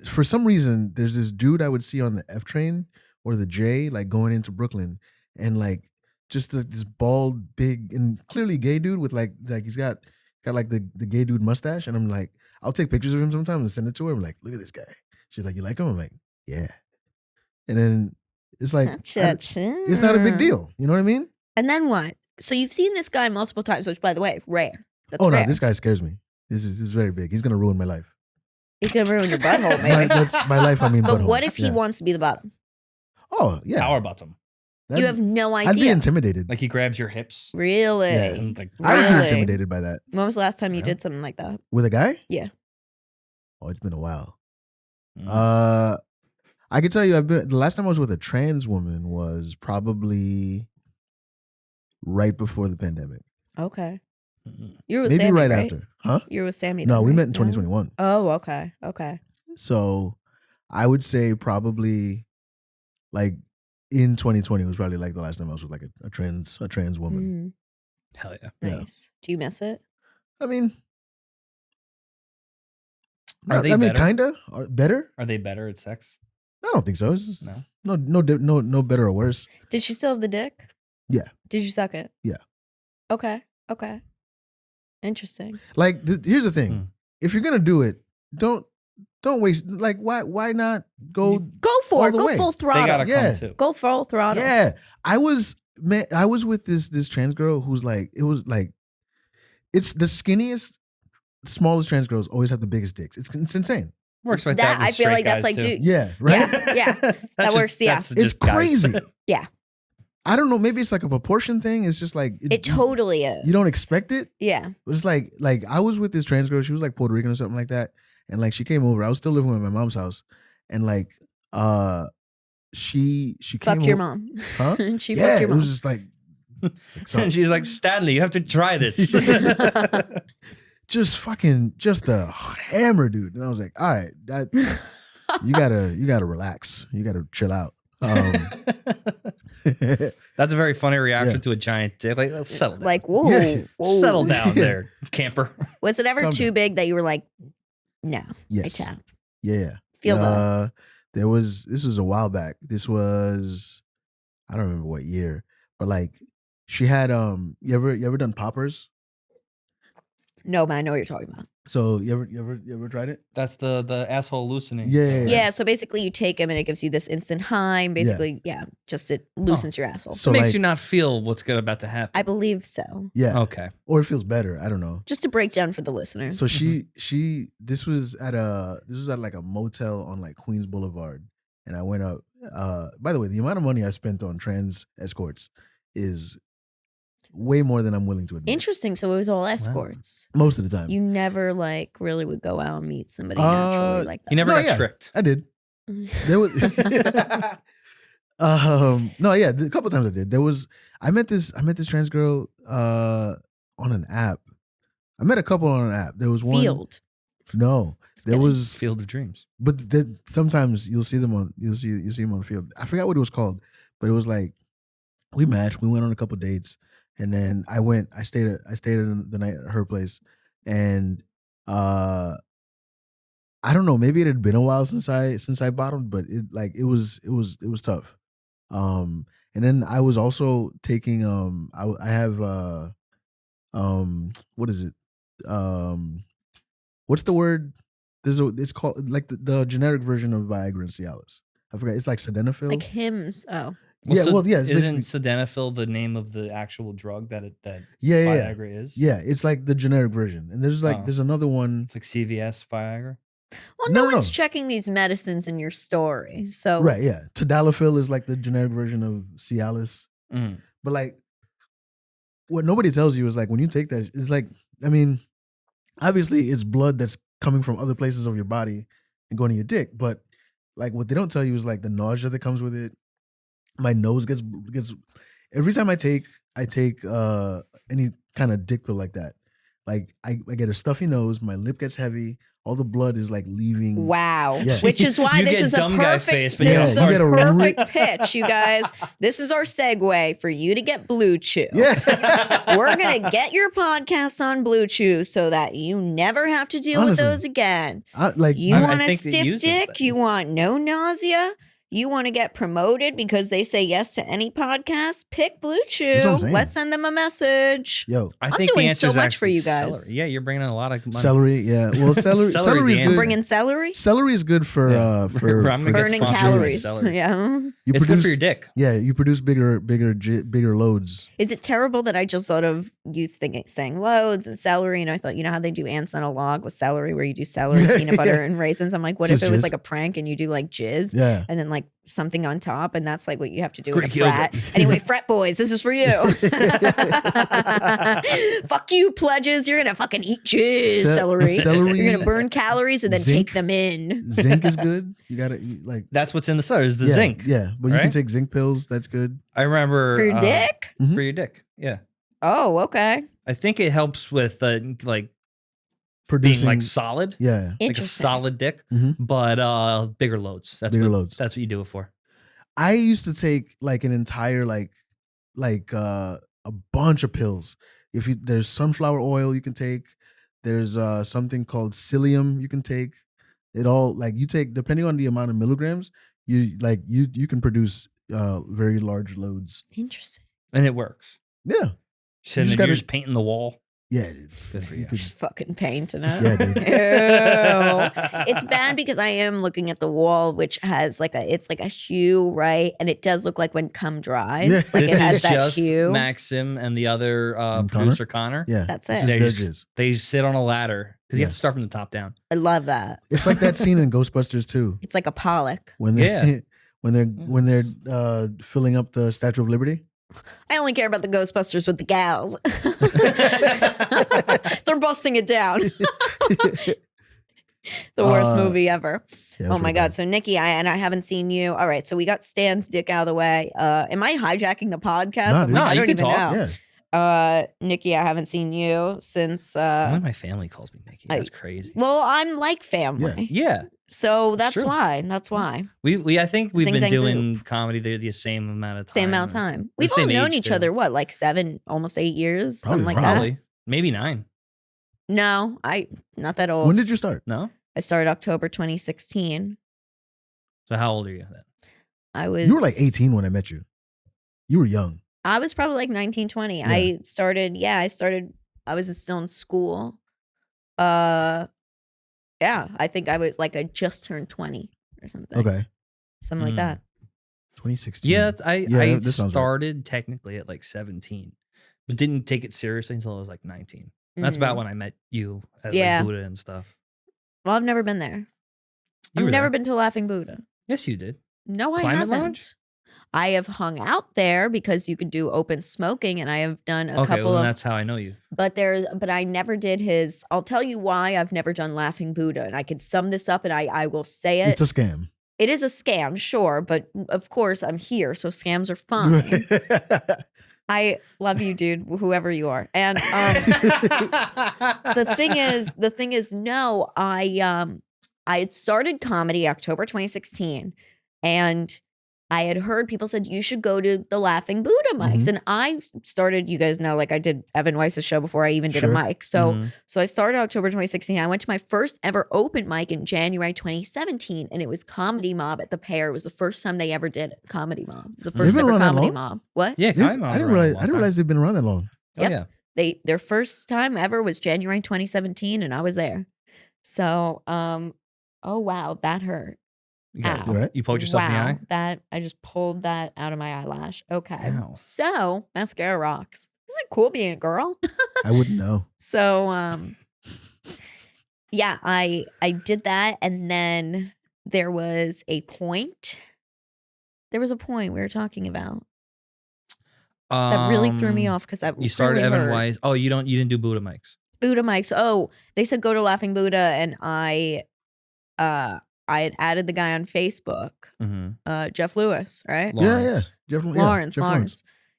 for some reason there's this dude I would see on the F train or the J, like going into Brooklyn, and like just this bald, big, and clearly gay dude with like he's got like the gay dude mustache, and I'm like, I'll take pictures of him sometimes and send it to her. I'm like, look at this guy. She's like, you like him? I'm like, yeah. And then it's like it's not a big deal. You know what I mean? And then what? So you've seen this guy multiple times, which, by the way, rare. That's Oh rare. no, this guy scares me. This is very big. He's gonna ruin my life. He's gonna ruin your butthole, maybe. That's my life. I mean, But butthole. what if he Yeah. wants to be the bottom? Oh yeah, Power bottom. That'd- You have no I'd be idea. intimidated. Like he grabs your hips. Really? Yeah. And like, I would be Really? intimidated by that. When was the last time you Yeah. did something like that? With a guy? Yeah. Oh, it's been a while. mm. I can tell you, the last time I was with a trans woman was probably right before the pandemic. Okay. Mhm. You were with Maybe Sammy, right right? after. Huh? You were with Sammy. No, then, we right? met in 2021. Oh, okay. Okay. So I would say probably like in 2020 was probably like the last time I was with like a trans woman. Hell yeah. Yeah. Nice. Do you miss it? I mean, Are they better? kinda better. Are they better at sex? I don't think so. It's just No. no better or worse. Did she still have the dick? Yeah. Did you suck it? Yeah. Okay. Okay. Interesting. Like here's the thing: Hmm. if you're gonna do it, don't waste. Like why not go? Go for all it. the Go way. full They throttle. gotta Yeah. come too. Go full throttle. Yeah, I was with this trans girl who's like, it was like, it's the skinniest, smallest trans girls always have the biggest dicks. It's insane. Works like That that. With I feel straight like that's guys, like, too. dude. Yeah, right. Yeah. That works, yeah. that's It's just guys. crazy. Yeah. I don't know. Maybe it's like a proportion thing. It's just like It totally is. You don't expect it. Yeah. It's like I was with this trans girl. She was like Puerto Rican or something like that. And like she came over. I was still living with my mom's house. And like she came Fucked your over- mom. Huh? She Yeah, fucked your it mom. was just like And she's like, Stanley, you have to try this. just a hammer, dude. And I was like, all right, you gotta relax. You gotta chill out. That's a very funny reaction Yeah. to a giant dick. Like, let's settle down. Like, whoa. Yeah. whoa. Settle down Yeah. there, camper. Was it ever Calm too down. big that you were like, no, I Yes. tap. Yeah. Feel that. This was a while back. This was, I don't remember what year, but like she had you ever done poppers? No, but I know what you're talking about. So you ever tried it? That's the asshole loosening. Yeah. Yeah. So basically, you take them and it gives you this instant high. And basically, just it loosens your asshole. So It makes like, you not feel what's good about to happen. I believe so. yeah, Okay. or it feels better. I don't know. Just to break down for the listeners. So this was at like a motel on like Queens Boulevard, and I went up. By the way, the amount of money I spent on trans escorts is way more than I'm willing to admit. Interesting. So it was all escorts. Most of the time. You never like really would go out and meet somebody naturally like that. You never No, got yeah. tricked. I did. There was no, yeah, a couple times I did. I met this trans girl on an app. I met a couple on an app. There was one. Field. No, Just there kidding. was, Field of Dreams. but sometimes you'll see them on you see them on the field. I forgot what it was called, but it was like we matched. We went on a couple dates, and then I stayed the night at her place, and I don't know. Maybe it had been a while since I bottomed, but it was tough. And then I was also taking I have what is it? What's the word? It's called like the generic version of Viagra and Cialis. I forgot. It's like sildenafil. Like hymns. Oh. Yeah, well, yeah, it's Isn't basically- sildenafil the name of the actual drug that yeah. Viagra is? Yeah, it's like the generic version. And there's Oh. there's another one. It's like CVS Viagra. Well, No, no, no. one's checking these medicines in your story. So Right, yeah. Tadalafil is like the generic version of Cialis. Mm. But like what nobody tells you is like when you take that, it's like, I mean, obviously it's blood that's coming from other places of your body and going to your dick. But like what they don't tell you is like the nausea that comes with it. My nose gets every time I take any kind of dick pill like that. Like I get a stuffy nose, my lip gets heavy, all the blood is like leaving. Wow. Yeah. Which is why You this get is a dumb guy perfect face, but this you is get a a perfect pitch, you guys. This is our segue for you to get Blue Chew. Yeah. We're gonna get your podcast on Blue Chew so that you never have to deal with Honestly. those again. Like You I want a think they stiff use those dick? things. You want no nausea? You want to get promoted because they say yes to any podcast? Pick Blue Chew. That's what I'm saying. Let's send them a message. yo, I I'm think doing the answer so is much for actually you guys. celery. Yeah, you're bringing in a lot of money. celery, yeah. Well, celery Celery's celery the is answer. good. Bringing celery? Celery is good for Yeah. for I'm gonna get Burning sponsored by calories. celery. Yeah. you It's good for your dick. Yeah, you produce bigger loads. Is it terrible that I just thought of you saying loads and celery? And I thought, you know how they do ants on a log with celery, where you do celery, peanut butter, and raisins? I'm like, what It's if it was just like a prank and you do like jizz Yeah. and then like something on top, and that's like what you have to do in a Greek frat? yogurt. Anyway, frat boys, this is for you. Fuck you, pledges. You're gonna fucking eat jizz, celery. Celery. You're gonna burn calories and then Zinc. take them in. Zinc is good. You gotta eat like That's what's in the celery is the yeah, zinc. Yeah, but you can right? take zinc pills. That's good. I remember For your dick? For your dick. Yeah. Oh, okay. I think it helps with like Producing being like solid, yeah, like a Interesting. solid dick, Mhm. but bigger loads. That's Bigger what, loads. That's what you do it for. I used to take like an entire like a bunch of pills. There's sunflower oil you can take. There's something called psyllium you can take. It all like you take depending on the amount of milligrams. You can produce very large loads. Interesting. And it works. Yeah, So just you're gotta- just painting the wall. yeah, dude. Good for you. could- Just fucking painting it. Yeah, dude. Ew. It's bad because I am looking at the wall, which has it's like a hue, right? And it does look like when cum dries, Yeah. like This it has is that just hue. Maxim and the other And Connor? producer Connor. Yeah, That's this it. is They good just, jizz. they sit on a ladder because you Yeah. have to start from the top down. I love that. It's like that scene in Ghostbusters too, It's like a Pollock. when they Yeah. when they're filling up the Statue of Liberty. I only care about the Ghostbusters with the gals. They're busting it down. The worst movie ever. Yeah, Oh my God. So Nikki, I haven't seen you. All right. So we got Stan's dick out of the way. Am I hijacking the podcast? No, I'm dude. like, No, I you don't can even talk. know. Yeah, Nikki, I haven't seen you since Only my family calls me Nikki. I- That's crazy. well, I'm like family. Yeah. So that's true. why. That's why. We I think we've Zing, been zang, doing comedy the same amount of time. Same amount of or- time. We've all same known age, each too. other, what, like 7, almost 8 years? Probably Something like Probably. Maybe 9. that. No, not that old. when did you start? No? I started October 2016. So how old are you then? I was You were like 18 when I met you. You were young. I was probably like 19, 20. Yeah. I was still in school. Yeah, I think I was like I just turned 20 or something. Okay, Something like Mm. that. 2016. Yeah, I that sounds right. started technically at like 17, but didn't take it seriously until I was like 19. That's about Mhm. when I met you at Yeah. like Buddha and stuff. Well, I've never been there. You I've were never there. been to Laughing Buddha. Yes, you did. No, I Climate haven't. Lounge? I have hung out there because you could do open smoking, and I have done a Okay, couple well, then of. that's how I know you. But I never did his. I'll tell you why I've never done Laughing Buddha, and I could sum this up, and I will say it. It's a scam. It is a scam, sure, but of course I'm here, so scams are fine. I love you, dude, whoever you are. And the thing is, no, I had started comedy October 2016, and I had heard people said you should go to the Laughing Buddha mics, Mhm. and I started. You guys know, like I did Evan Weiss's show before I even did Sure. a mic. So Mhm. so I started October 2016. I went to my first ever open mic in January 2017, and it was Comedy Mob at the Pear. It was the first time they ever did Comedy Mob. It was the They've first been ever around that Comedy long? Mob. What? Yeah, I Climate Lounge didn't around a realize. long I didn't time. realize they've been around that long. Oh, Yep. yeah. Their first time ever was January 2017, and I was there. So oh wow, that hurt. You, got- Ow. You right? you poked yourself in the Wow, eye? that I just pulled that out of my eyelash. Okay. Ow. So mascara rocks. Isn't it cool being a girl? I wouldn't know. So yeah, I did that, and then there was a point. There was a point we were talking about that really threw me off because that You started really Evan hurt. Weiss. Oh, you didn't do Buddha mics. Buddha mics. Oh, they said go to Laughing Buddha, and I had added the guy on Facebook, Mm-hmm. Jeff Lewis, right? Yeah, yeah. Jeff Lawrence.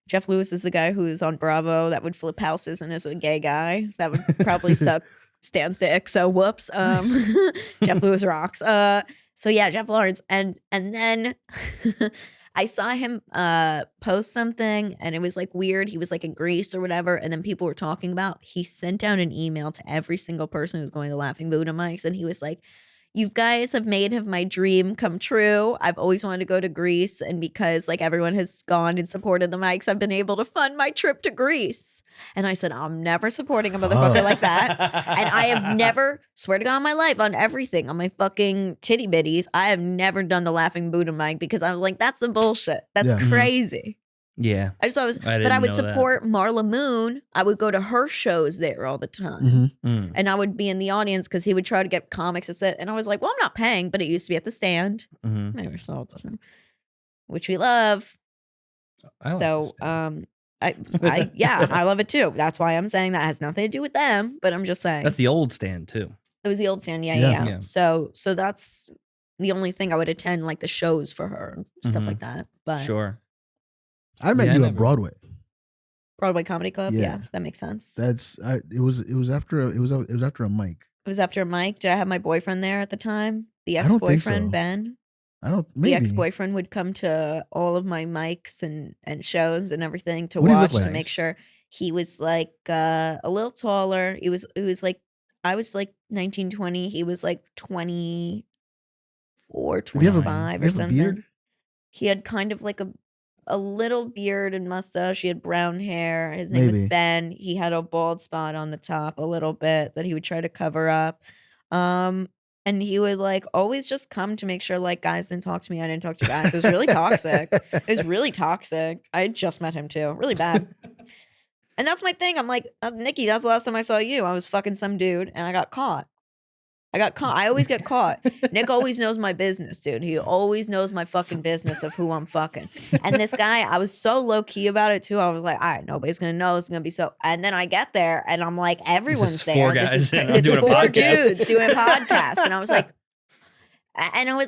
Jeff Lewis is the guy who's on Bravo that would flip houses and is a gay guy. That would probably suck Stan's dick. So whoops. Jeff Lewis rocks. So yeah, Jeff Lawrence. And then I saw him post something and it was like weird. He was like in Greece or whatever. And then people were talking about, he sent out an email to every single person who's going to Laughing Buddha mics. And he was like, you guys have made my dream come true. I've always wanted to go to Greece. And because like everyone has gone and supported the mics, I've been able to fund my trip to Greece. And I said, I'm never supporting a motherfucker like that. And I have never, swear to God, in my life, on everything, on my fucking titty bitties, I have never done the Laughing Buddha mic because I was like, that's some bullshit. That's Yeah. crazy. Yeah. I just thought it was, but I would support Marla Moon. I would go to her shows there all the time. Mhm. And I would be in the audience because he would try to get comics to sit. And I was like, well, I'm not paying, but it used to be at the stand. Maybe so it doesn't. Which we love. I like So, this thing. I love it too. That's why I'm saying that has nothing to do with them, but I'm just saying. That's the old stand too. It was the old stand. Yeah. Yeah. So that's the only thing I would attend, like the shows for her and stuff Mhm. like that. But Sure. I met Yeah, I you never- at Broadway. Broadway Comedy Club. Yeah. Yeah, that makes sense. It was after a mic. It was after Mike. Did I have my boyfriend there at the time? The I don't think ex-boyfriend, so. Ben. I don't The maybe. ex-boyfriend would come to all of my mics and shows and everything to What did he look watch to like? make sure. He was like a little taller. It was like I was like 19, 20. He was like 24, Did he have a, 25 did or he have a something. beard? He had kind of like a little beard and mustache. He had brown hair. His name Maybe. was Ben. He had a bald spot on the top a little bit that he would try to cover up. And he would like always just come to make sure like guys didn't talk to me. I didn't talk to guys. It was really toxic. It was really toxic. I had just met him too. Really bad. And that's my thing. I'm like, Nikki, that's the last time I saw you. I was fucking some dude and I got caught. I always get caught. Nick always knows my business, dude. He always knows my fucking business of who I'm fucking. And this guy, I was so low key about it too. I was like, all right, nobody's gonna know. It's gonna be so. And then I get there and I'm like, everyone's there. four guys it's doing a four podcast. dudes doing podcasts. And I was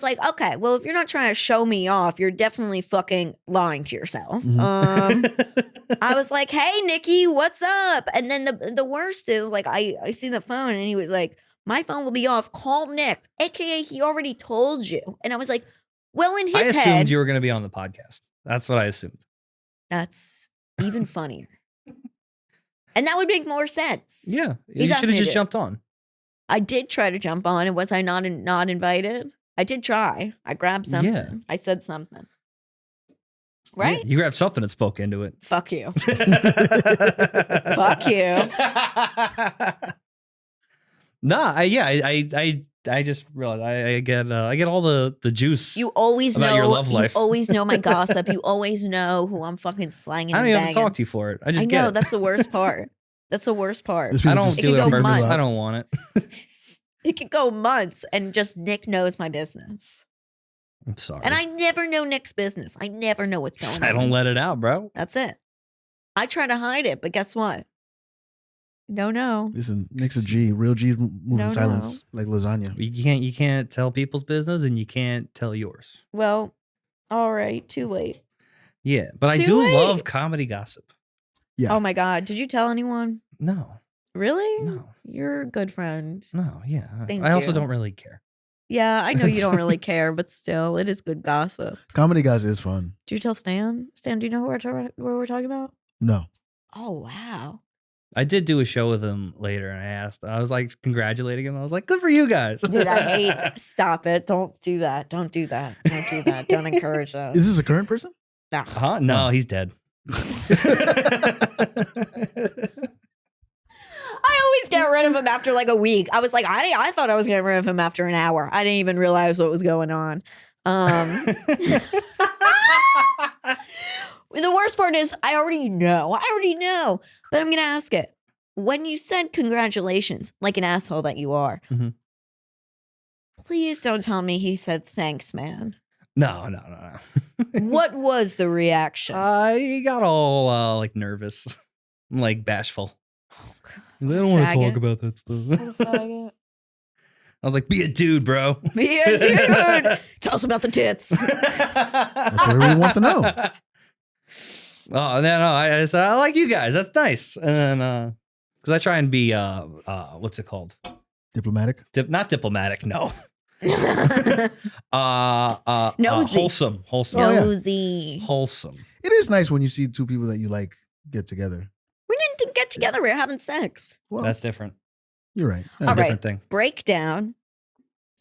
like, okay, well, if you're not trying to show me off, you're definitely fucking lying to yourself. I was like, hey, Nikki, what's up? And then the worst is like, I see the phone and he was like, my phone will be off. Call Nick, aka he already told you. And I was like, well, in I his assumed head, you were going to be on the podcast. That's what I assumed. that's even funnier. And that would make more sense. Yeah. He's You asked should me have to just do- jumped on. I did try to jump on, and was I not invited? I did try. I grabbed something. Yeah. I said something. Yeah, Right? you grabbed something and spoke into it. Fuck you. Fuck you. Nah, I just realized I get all the juice. You always About know your love life. You always know my gossip. You always know who I'm fucking slanging. I don't and even have to banging. talk to you for it. I just I get know it. that's the worst part. That's the worst part. There's I people don't just do it could on go purpose. months. I don't want it. It could go months, and just Nick knows my business, I'm sorry. and I never know Nick's business. I never know what's going on. I don't let it out, bro. That's it. I try to hide it, but guess what? No. Listen, Nick's a G. Real G's move No, in silence, like lasagna. You can't tell people's business and you can't tell yours. Well, all right. Too late. Yeah, but I Too do late. love comedy gossip. Yeah. Oh my God. Did you tell anyone? No, Really? no, You're a good friend. no. Yeah, Thank I also you. don't really care. Yeah, I know you don't really care, but still, it is good gossip. Comedy guys is fun. Did you tell Stan? Stan, do you know who we're talking about? No. Oh, wow. I did do a show with him later, and I was like congratulating him. I was like, "Good for you guys." Dude, I hate. Stop it. Don't do that. Don't do that. Don't do that. Don't encourage that. Is this a current person? Nah. Huh? No, he's dead. I always get rid of him after like a week. I was like, I thought I was getting rid of him after an hour. I didn't even realize what was going on. The worst part is I already know, but I'm going to ask it. When you said congratulations, like an asshole that you are, Mhm. please don't tell me he said thanks, man. No. What was the reaction? I got all like nervous, like bashful. Oh, God. I don't want to Faggot. talk about that stuff. What a faggot. I was like, "Be a dude, bro." Be a dude. Tell us about the tits. That's what everyone wants to know. Oh no, I like you guys. That's nice. And then because I try and be what's it called? Diplomatic. Not diplomatic. No. Nosy. Wholesome. Oh, yeah. Nosy. Wholesome. It is nice when you see two people that you like get together. We didn't get together. We were having sex. Well, That's different. you're right. All right. Different thing. Breakdown.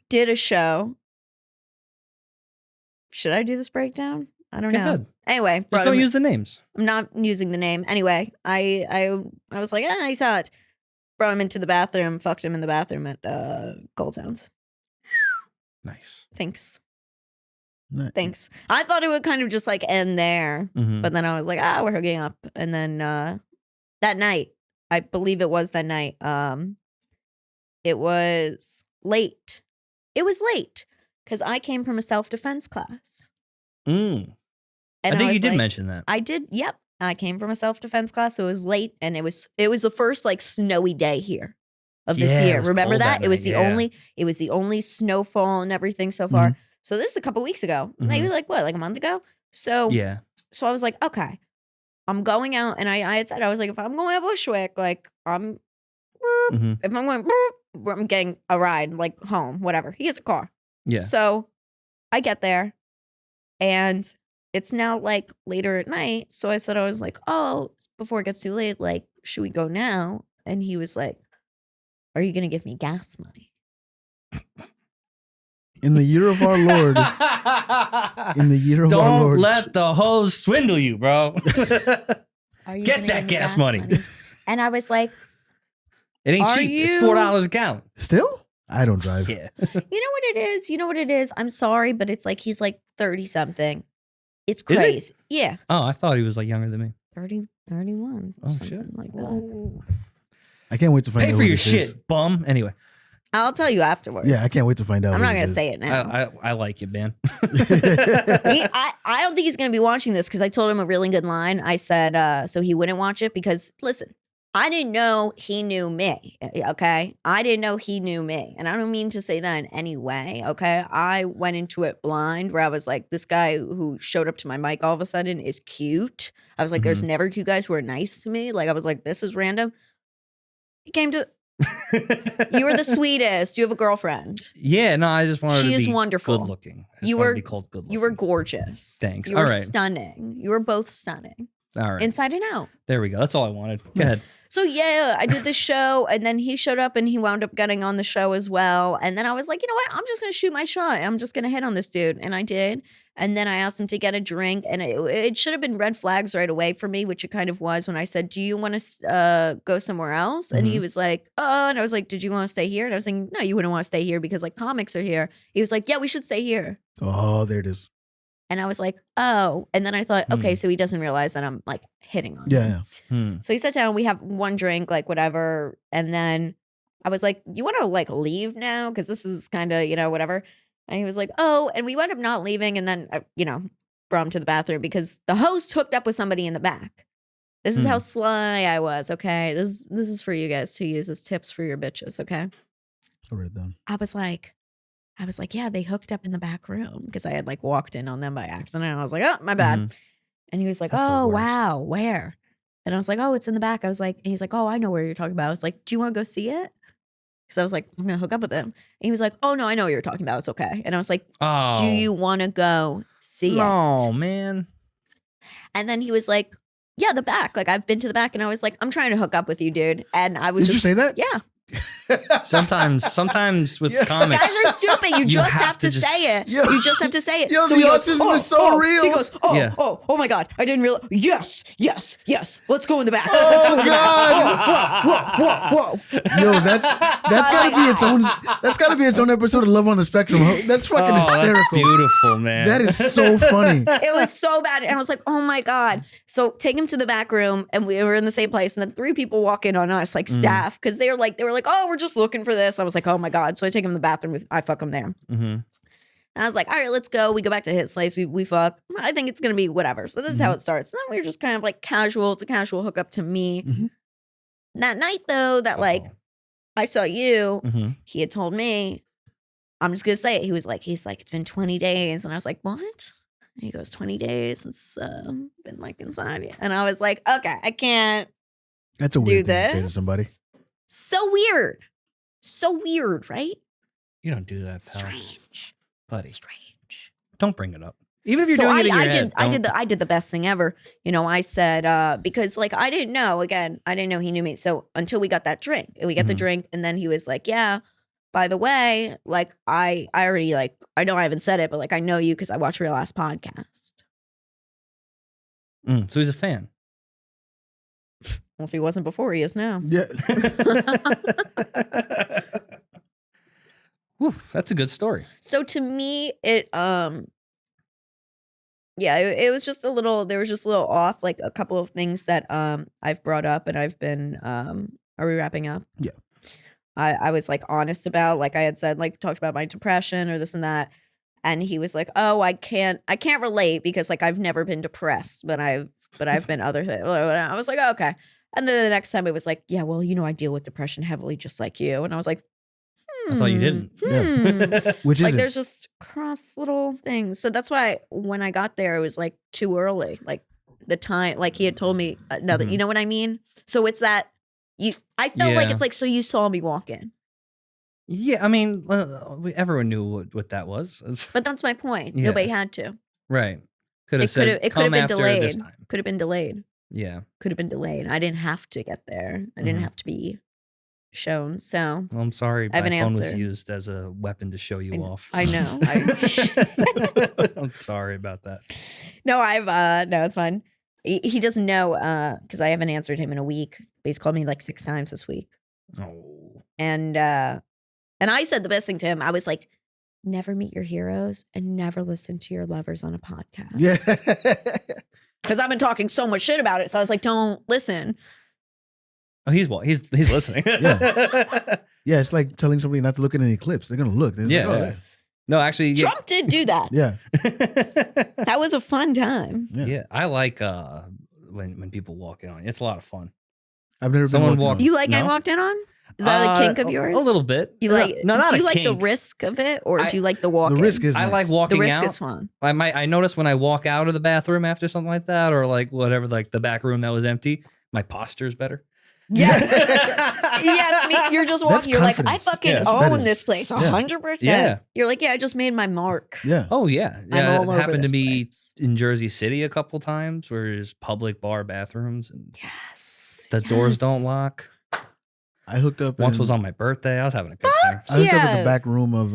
Did a show. Should I do this breakdown? I don't Go know. ahead. Anyway, Just brought don't him- use the names. I'm not using the name. Anyway, I was like, he's hot. Brought him into the bathroom, fucked him in the bathroom at Gold Towns. Nice. Thanks. Nice. I thought it would kind of just like end there, Mhm. but then I was like, we're hooking up. And then that night, I believe it was that night, it was late. It was late because I came from a self-defense class. Mm. And I think you was did like- mention that. I did. Yep. I came from a self-defense class, so it was late, and it was the first like snowy day here of this Yeah, it year. was Remember cold that? that It was night, the yeah. only snowfall and everything so far. So this is a couple weeks ago, maybe like what, like a month ago. So Yeah. so I was like, okay, I'm going out, and I had said I was like, if I'm going to Bushwick, like Mhm. if I'm going, I'm getting a ride like home, whatever. He has a car. Yeah. So I get there, and it's now like later at night. So I said, I was like, oh, before it gets too late, like, should we go now? And he was like, are you going to give me gas money? In the year of our Lord. In the year of our Don't Lord. let the hose swindle you, bro. Are you Get gonna that give me gas money. And I was like, It ain't Are cheap. you- It's $4 a gallon. Still? I don't drive. Yeah. you know what it is? You know what it is? I'm sorry, but it's like he's like 30 something. It's Is he? crazy. Yeah. Oh, I thought he was like younger than me. 30, 31. Oh, something shit. like that. I can't wait to find Pay out for who your this shit, is. bum. Anyway, I'll tell you afterwards. Yeah, I can't wait to find out. I'm who not this going to is. say it now. I like you, man. I don't think he's going to be watching this because I told him a really good line. I said, so he wouldn't watch it because, listen, I didn't know he knew me. Okay. I didn't know he knew me. And I don't mean to say that in any way. Okay. I went into it blind where I was like, this guy who showed up to my mic all of a sudden is cute. I was like, there's never cute guys who are nice to me. Like, I was like, this is random. He came to, you were the sweetest. You have a girlfriend. Yeah, no, I just wanted She to is be wonderful. good looking. You were- be called good looking. You were gorgeous. Thanks. You were All right. stunning. You were both stunning. All right. Inside and out. There we go. That's all I wanted. Go Nice. ahead. So yeah, I did the show, and then he showed up, and he wound up getting on the show as well. And then I was like, you know what? I'm just gonna shoot my shot. I'm just gonna hit on this dude, and I did. And then I asked him to get a drink, and it should have been red flags right away for me, which it kind of was when I said, "Do you want to go somewhere else?" And he was like, "Oh," and I was like, "Did you want to stay here?" And I was like, "No, you wouldn't want to stay here because like comics are here." He was like, "Yeah, we should stay here." Oh, there it is. And I was like, "Oh," and then I thought, okay, so he doesn't realize that I'm like hitting on him. Yeah, yeah. So he sat down, we have one drink, like whatever. And then I was like, you want to like leave now? Because this is kind of, whatever. And he was like, oh, and we wound up not leaving. And then, brought him to the bathroom because the host hooked up with somebody in the back. This is how sly I was. Okay. This is for you guys to use as tips for your bitches. Okay. I'll write it down. I was like, yeah, they hooked up in the back room because I had like walked in on them by accident. And I was like, oh, my bad. Mhm. And he was like, That's the oh, worst. wow, where? And I was like, oh, it's in the back. I was like, and he's like, oh, I know where you're talking about. I was like, do you want to go see it? Because I was like, I'm going to hook up with him. And he was like, oh, no, I know what you're talking about. It's okay. And I was like, Oh. do you want to go see No, it? man. And then he was like, yeah, the back. Like, I've been to the back. And I was like, I'm trying to hook up with you, dude. And I was Did you just, say that? yeah. Sometimes with Yeah. comics. Guys are stupid. You just have to just- say it. Yo. You just have to say it. Yo, so the he goes, autism is so real. He goes, oh, Yeah. oh my God. I didn't realize. Yes. Let's go in the back. Oh, Let's go in the God. back. Whoa. Yo, that's gotta be its own. That's gotta be its own episode of Love on the Spectrum. That's fucking Oh, hysterical. that's beautiful, man. That is so funny. It was so bad. And I was like, oh my God. So take him to the back room, and we were in the same place. And then 3 people walk in on us, like staff, because they were like, oh, we're just looking for this. I was like, oh my God. So I take him to the bathroom. I fuck him there. Mhm. And I was like, all right, let's go. We go back to his place. We fuck. I think it's going to be whatever. So this is how it starts. And then we were just kind of like casual. It's a casual hookup to me. Mhm. That night, though, that like I saw you, Mhm. he had told me, I'm just going to say it. He's like, it's been 20 days. And I was like, what? And he goes, 20 days. It's been like inside you. And I was like, okay, I can't That's a do weird thing this. to say to somebody. So weird. So weird, right? You don't do that, pal. Strange. Buddy. Strange. Don't bring it up. Even if you're So doing it in your head. I did the best thing ever. You know, I said, because like I didn't know he knew me. So until we got that drink and we got the Mhm. drink, and then he was like, yeah, by the way, like I already like, I know I haven't said it, but like I know you because I watched your last podcast. So he's a fan. Well, if he wasn't before, he is now. Yeah. Whew, that's a good story. So to me, it yeah, it was just a little, there was just a little off, like a couple of things that I've brought up and I've been are we wrapping up? Yeah. I was like honest about, like I had said, like talked about my depression or this and that. And he was like, oh, I can't relate because like I've never been depressed, but I've been other things. I was like, oh, okay. And then the next time it was like, yeah, well, you know, I deal with depression heavily just like you. And I was like, I thought you didn't. Yeah. Which like is there's just cross little things. So that's why when I got there, it was like too early. Like the time, like he had told me another, Mhm. you know what I mean? So it's that I felt like Yeah. it's like, so you saw me walk in, Yeah, I mean, everyone knew what that was. but that's my point. Yeah. Nobody had to. Right. Could have It could said, have come been after this delayed. time. Could have been delayed. Yeah. Could have been delayed. I didn't have to get there. I didn't Mhm. have to be shown. So Well, I'm sorry. I have My an phone was answer. used as a weapon to show you off. I know. I'm sorry about that. No, no, it's fine. He doesn't know because I haven't answered him in a week. He's called me like 6 times this week. Oh. And I said the best thing to him. I was like, never meet your heroes and never listen to your lovers on a podcast. yeah. Because I've been talking so much shit about it. So I was like, don't listen. Oh, he's listening. Yeah, it's like telling somebody not to look at any clips. They're gonna look. They're Yeah. like, oh, No, actually, yeah. Trump did do that. yeah. That was a fun time. Yeah. Yeah, I like when people walk in on you. It's a lot of fun. I've never Someone been walking walked- You like getting No. walked in on? Is that a kink of yours? A little bit. You like? not do a you like the kink. risk of it, or I- do you like the on. walk? The risk is I nice. like walking the risk out. is fun. I notice when I walk out of the bathroom after something like that, or like whatever, like the back room that was empty, my posture's better. Yes. Yes, me, you're just That's walking. You're like, I confidence. fucking Yeah, that's own fetish. this place Yeah. 100%. Yeah. You're like, yeah, I just made my mark. Yeah. Oh yeah, I'm yeah. all It over happened this to me place. in Jersey City a couple times, where there's public bar bathrooms and Yes. the doors don't yes. lock. I hooked up. Once in- was on my birthday. I was having a good time. I hooked up at the back Yes. room of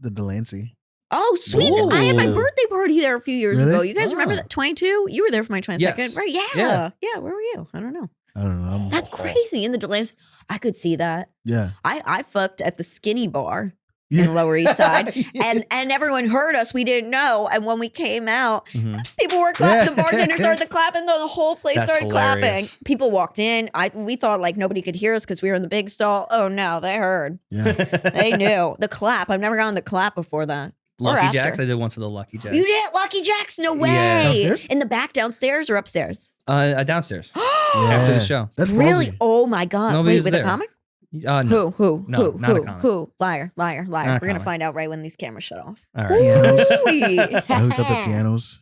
the Delancey. Oh, sweet. I had my Ooh. birthday party there a few years Really? ago. You guys remember Ah. that? 22? You were there for my 22nd, Yes. right? Yeah. Yeah. Yeah. Where were you? I don't know. I don't know. I'm- That's crazy. In the Delancey. I could see that. yeah. I fucked at the Skinny Bar Yeah. in Lower East Side. And everyone heard us. We didn't know. And when we came out, Mhm. people were clapping. The Yeah. bartender started clapping. The whole place That's started clapping. hilarious. People walked in. We thought like nobody could hear us because we were in the big stall. Oh no, they heard. Yeah. They knew the clap. I've never gotten the clap before that. Or Lucky after. Jacks. I did once of the Lucky Jacks. You did Lucky Jacks? No way. Yeah. Downstairs? In the back, downstairs or upstairs? Downstairs after the show. That's Really? ballsy. Oh my god! Nobody Wait, was with a there. comic? No. Who? No, not a Who? comic. Who? Liar! Liar! Liar! Not a We're gonna comic. find out right when these cameras shut off. All right. Pianos. Ooh-wee. I hooked up at pianos.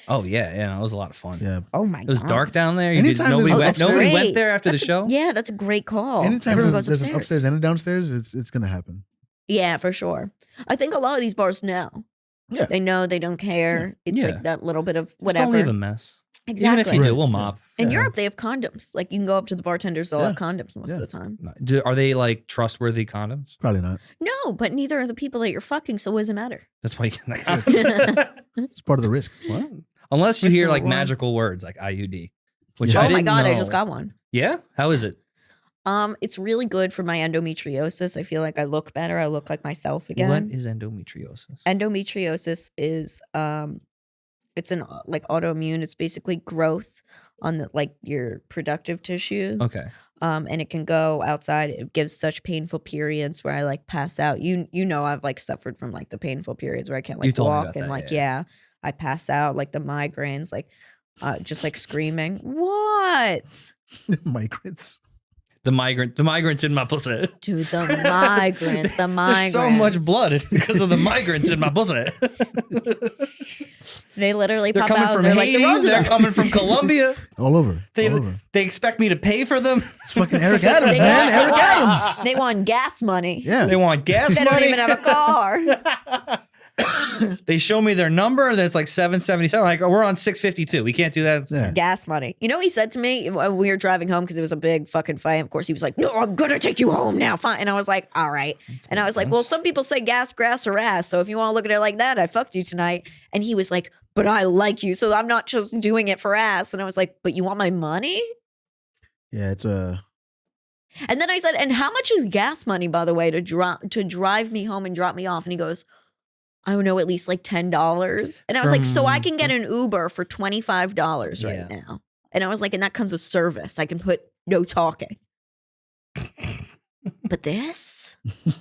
Oh yeah. It was a lot of fun. Yeah. Oh my god! It was dark down there. You Anytime nobody there's- went. that's Nobody great. went there after That's the show. Yeah, that's a great call. Anytime Everyone there's, goes there's an upstairs. upstairs and a downstairs, it's gonna happen. Yeah, for sure. I think a lot of these bars know. Yeah. They know. They don't care. It's Yeah. like that little bit of Just whatever. don't leave a mess. Exactly. Even if you Right. do, we'll mop. In Yeah. Europe, they have condoms. Like you can go up to the bartenders; they'll have condoms most of the time. Are they like trustworthy condoms? Probably not. No, but neither are the people that you're fucking. So what does it matter? That's why you get the condoms. It's part of the risk. What? Unless you What's hear the like word? magical words like IUD, which Yeah. I Oh my didn't god, I know. just got one. Yeah, how is it? It's really good for my endometriosis. I feel like I look better. I look like myself again. What is endometriosis? Endometriosis is it's an like autoimmune. It's basically growth on the like your productive tissues. Okay. And it can go outside. It gives such painful periods where I like pass out. You know I've like suffered from like the painful periods where I can't You like told me walk about and that, like yeah. I pass out, like the migraines, like just like screaming. What? Migrants. The migrants in my pussy. Dude, the migrants. There's so much blood because of the migrants in my pussy. They literally They're pop coming out. from They're Haiti. like the They're Roosevelt. coming from Colombia. All over. They, all over. they expect me to pay for them. It's fucking Eric Adams, They man. want- Eric Adams. They want gas money. Yeah. They want gas They money. don't even have a car. They show me their number, and then it's like 777. Like, oh, we're on 652. We can't do that. Yeah. Gas money. You know what he said to me when we were driving home because it was a big fucking fight? Of course, he was like, "No, I'm gonna take you home now." Fine. And I was like, "All right." And I was like, "Well, some people say gas, grass, or ass. So if you want to look at it like that, I fucked you tonight." And he was like, "But I like you, so I'm not just doing it for ass." And I was like, "But you want my money?" Yeah, it's a. And then I said, "And how much is gas money, by the way, to drive me home and drop me off?" And he goes, "I don't know, at least like $10. And I was like, "So I can get an Uber for $25 right now." And I was like, "And that comes with service. I can put no talking." But this, I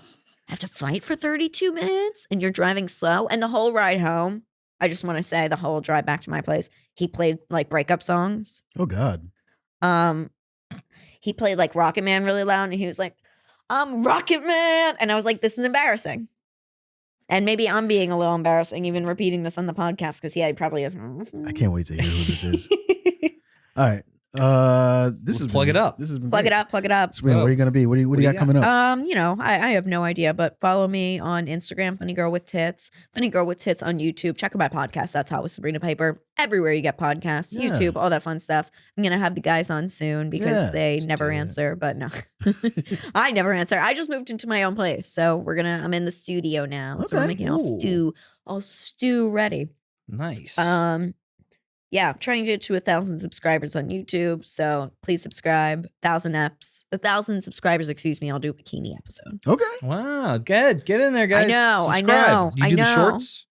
have to fight for 32 minutes and you're driving slow. And the whole ride home, I just want to say the whole drive back to my place, he played like breakup songs. Oh God. He played like Rocket Man really loud and he was like, "I'm Rocket Man." And I was like, this is embarrassing. And maybe I'm being a little embarrassing even repeating this on the podcast because he probably is. I can't wait to hear who this is. All right. This is plug it up. This has been Plug great. it up, plug it up. Sabrina, where are you gonna be? What do you got coming up? I have no idea, but follow me on Instagram, Funny Girl with Tits, Funny Girl with Tits on YouTube. Check out my podcast. That's How with Sabrina Piper. Everywhere you get podcasts, Yeah. YouTube, all that fun stuff. I'm gonna have the guys on soon because Yeah, they let's never do it. answer. But no, I never answer. I just moved into my own place, so I'm in the studio now. So we're Okay. making Ooh. all stew ready. Nice. Yeah, I'm trying to get to 1,000 subscribers on YouTube. So please subscribe. 1,000 subscribers, excuse me. I'll do a bikini episode. Okay. Wow, good. Get in there, guys. know, I Subscribe. know, You I do the know. shorts?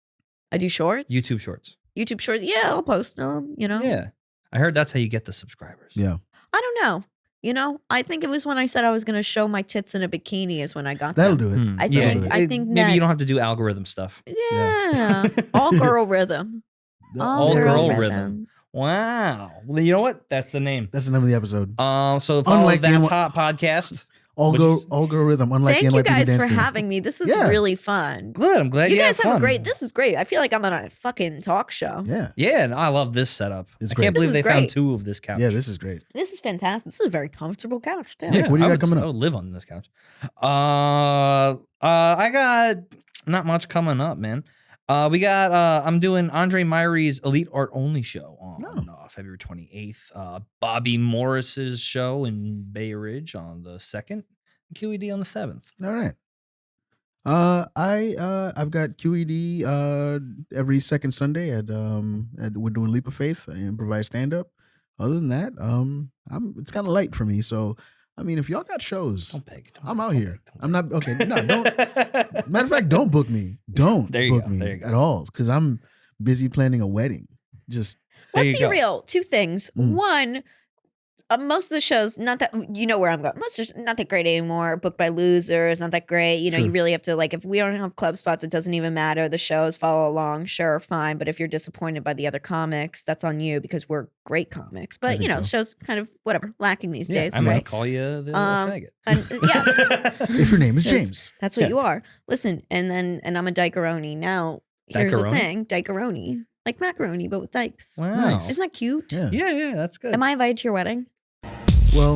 I do shorts. YouTube shorts. YouTube shorts. Yeah, I'll post them, Yeah. I heard that's how you get the subscribers. Yeah. I don't know. I think it was when I said I was going to show my tits in a bikini is when I got That'll them. do it. I Yeah, think- I think maybe that- you don't have to do algorithm stuff. Yeah. All girl rhythm. All girl rhythm. Wow. Well, you know what? That's the name. That's the name of the episode. So follow Unlike the That's NY Hot podcast. All What'd you say? All girl rhythm. Unlike Thank the you NYPD guys dance for team. having me. This is Yeah. really fun. Good. I'm glad You you guys had have a fun. great. This is great. I feel like I'm on a fucking talk show. Yeah. Yeah, and I love this setup. It's I great. can't believe This they is found great. 2 of this couch. Yeah, this is great. This is fantastic. This is a very comfortable couch too. Nick, what do you got coming up? I would live on this couch. I got not much coming up, man. We got I'm doing Andre Myrie's Elite Art Only show on February 28th. Bobby Morris's show in Bay Ridge on the 2nd. QED on the 7th. All right. I've got QED every second Sunday at we're doing Leap of Faith, improvised stand up. Other than that, it's kind of light for me. So I mean, if y'all got shows, Don't beg. I'm out here. I'm not okay. No, don't. Matter of fact, don't book me. Don't There you book go, me there you go. at all because I'm busy planning a wedding. Just There Let's you be go. real. 2 things. Mm. One, most of the shows, not that you know where I'm going. Most of not that great anymore. Booked by losers, not that great. You know, Sure. you really have to like. If we don't have club spots, it doesn't even matter. The shows follow along, sure, fine. But if you're disappointed by the other comics, that's on you because we're great comics. But you think know, so. the show's kind of whatever, lacking these Yeah, days. I'm gonna Right? call you the faggot. And yeah, if your name is Yes. James, that's what Yeah. you are. Listen, and I'm a dykeroni. Now, here's the Dykeroni? thing: dykeroni, like macaroni, but with dykes. Wow. Nice. Isn't that cute? yeah. Yeah, that's good. Am I invited to your wedding? Well,